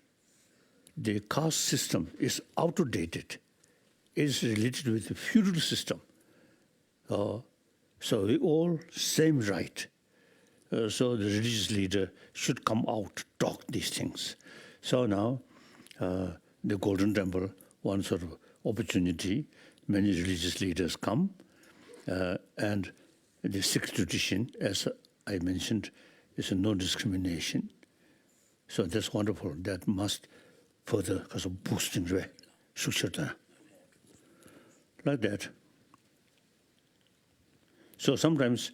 The caste system is outdated. It is related with the feudal system. So we all same right. So the religious leader should come out, talk these things. So now the Golden Temple, one sort of opportunity, many religious leaders come, and the sixth tradition, as I mentioned, is a no discrimination. So that's wonderful. That must further because of boosting the structure like that. So sometimes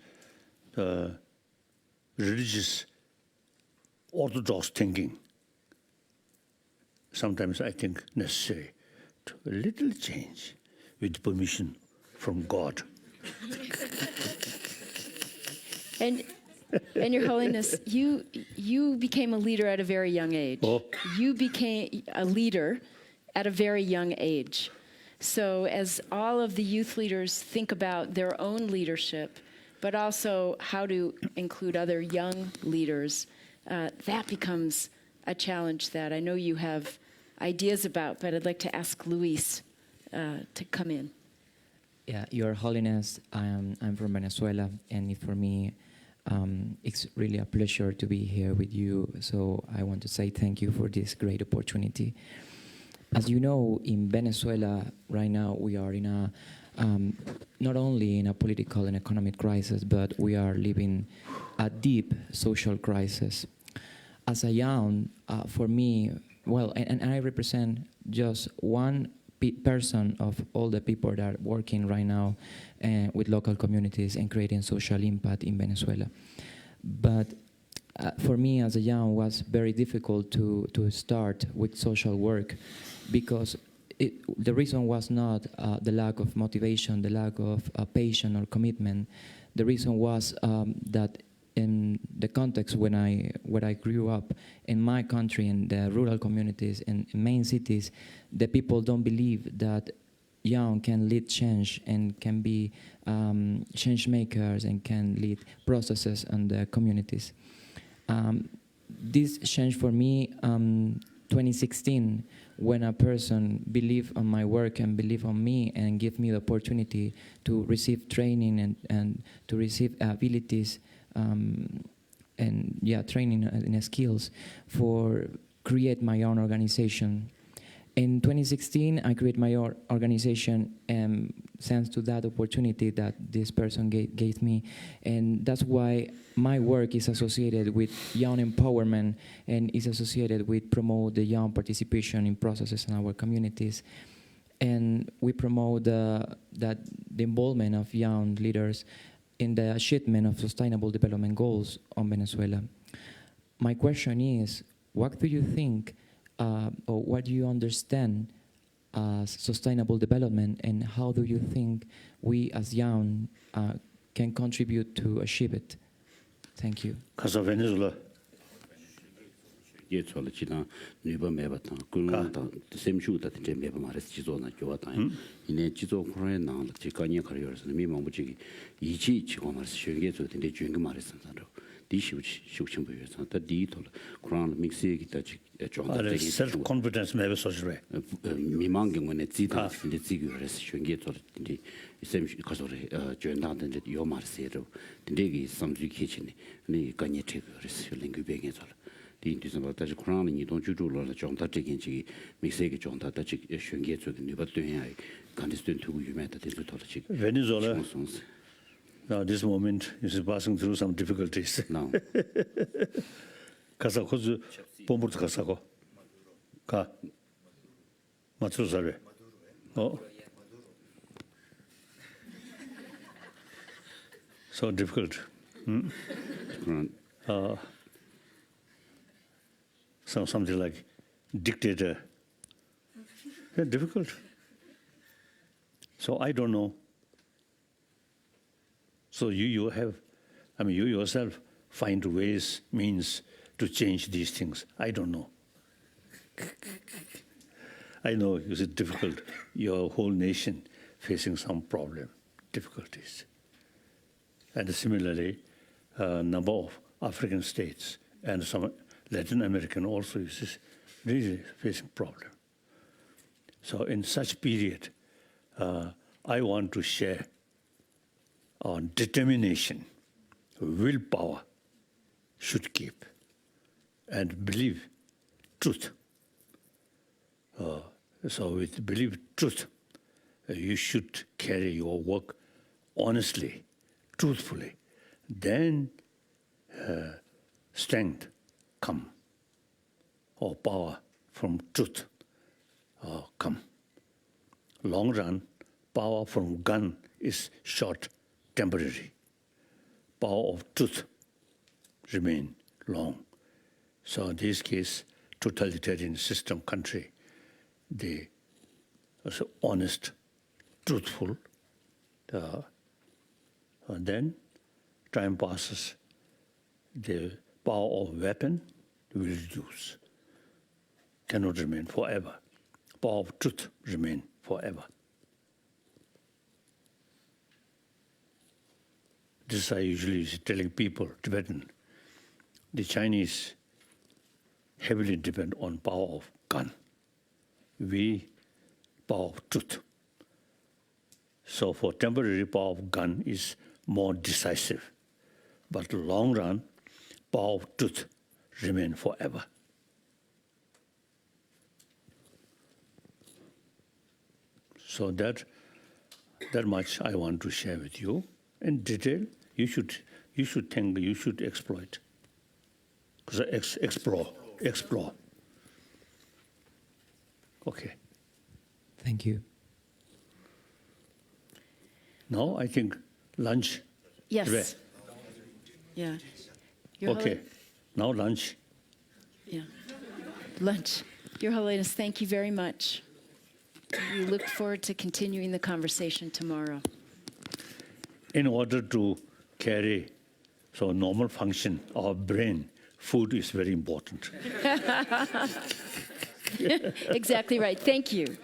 religious orthodox thinking, sometimes I think necessary to a little change with permission from God. And Your Holiness, you became a leader at a very young age. Oh. You became a leader at a very young age. So as all of the youth leaders think about their own leadership, but also how to include other young leaders, that becomes a challenge that I know you have ideas about, but I'd like to ask Luis to come in. Yeah, Your Holiness, I'm from Venezuela, and for me, it's really a pleasure to be here with you. So I want to say thank you for this great opportunity. As you know, in Venezuela right now, we are in a not only in a political and economic crisis, but we are living a deep social crisis. As a young, for me, well, and I represent just one person of all the people that are working right now with local communities and creating social impact in Venezuela. But for me as a young, it was very difficult to start with social work because the reason was not the lack of motivation, the lack of passion or commitment. The reason was that in the context where I grew up in my country, in the rural communities, in main cities, the people don't believe that young can lead change and can be change makers and can lead processes in the communities. This changed for me 2016 when a person believed on my work and believed on me and gave me the opportunity to receive training and to receive abilities training and skills for create my own organization. In 2016, I created my own organization thanks to that opportunity that this person gave me. And that's why my work is associated with young empowerment and is associated with promote the young participation in processes in our communities. And we promote the involvement of young leaders in the achievement of sustainable development goals on Venezuela. My question is, what do you think or what do you understand as sustainable development, and how do you think we as young can contribute to achieve it? Thank you. Because of Venezuela. Self-confidence may be such way. Venezuela, now this moment is passing through some difficulties. No. Kazakhstan, Pomor Kazakhstan, Ka, Matsusare. Oh. So difficult. Something like dictator. Yeah, difficult. So I don't know. So you have, I mean, you yourself find ways, means to change these things. I don't know. I know it's difficult. Your whole nation facing some problem, difficulties. And similarly, a number of African states and some Latin American also is really facing problem. So in such period, I want to share on determination, willpower should keep, and believe truth. So with believe truth, you should carry your work honestly, truthfully. Then strength come, or power from truth come. Long run, power from gun is short, temporary. Power of truth remain long. So in this case, totalitarian system country, they are so honest, truthful. And then time passes, the power of weapon will reduce. Cannot remain forever. Power of truth remain forever. This I usually telling people, Tibetan, the Chinese heavily depend on power of gun. We, power of truth. So for temporary power of gun is more decisive. But long run, power of truth remain forever. So that much I want to share with you. In detail, you should think, you should exploit. Explore. Okay. Thank you. Now I think lunch. Yes. Today. Yeah. Your Okay. Now lunch. Yeah. Lunch. Your Holiness, thank you very much. We look forward to continuing the conversation tomorrow. In order to carry normal function of brain, food is very important. Exactly right. Thank you.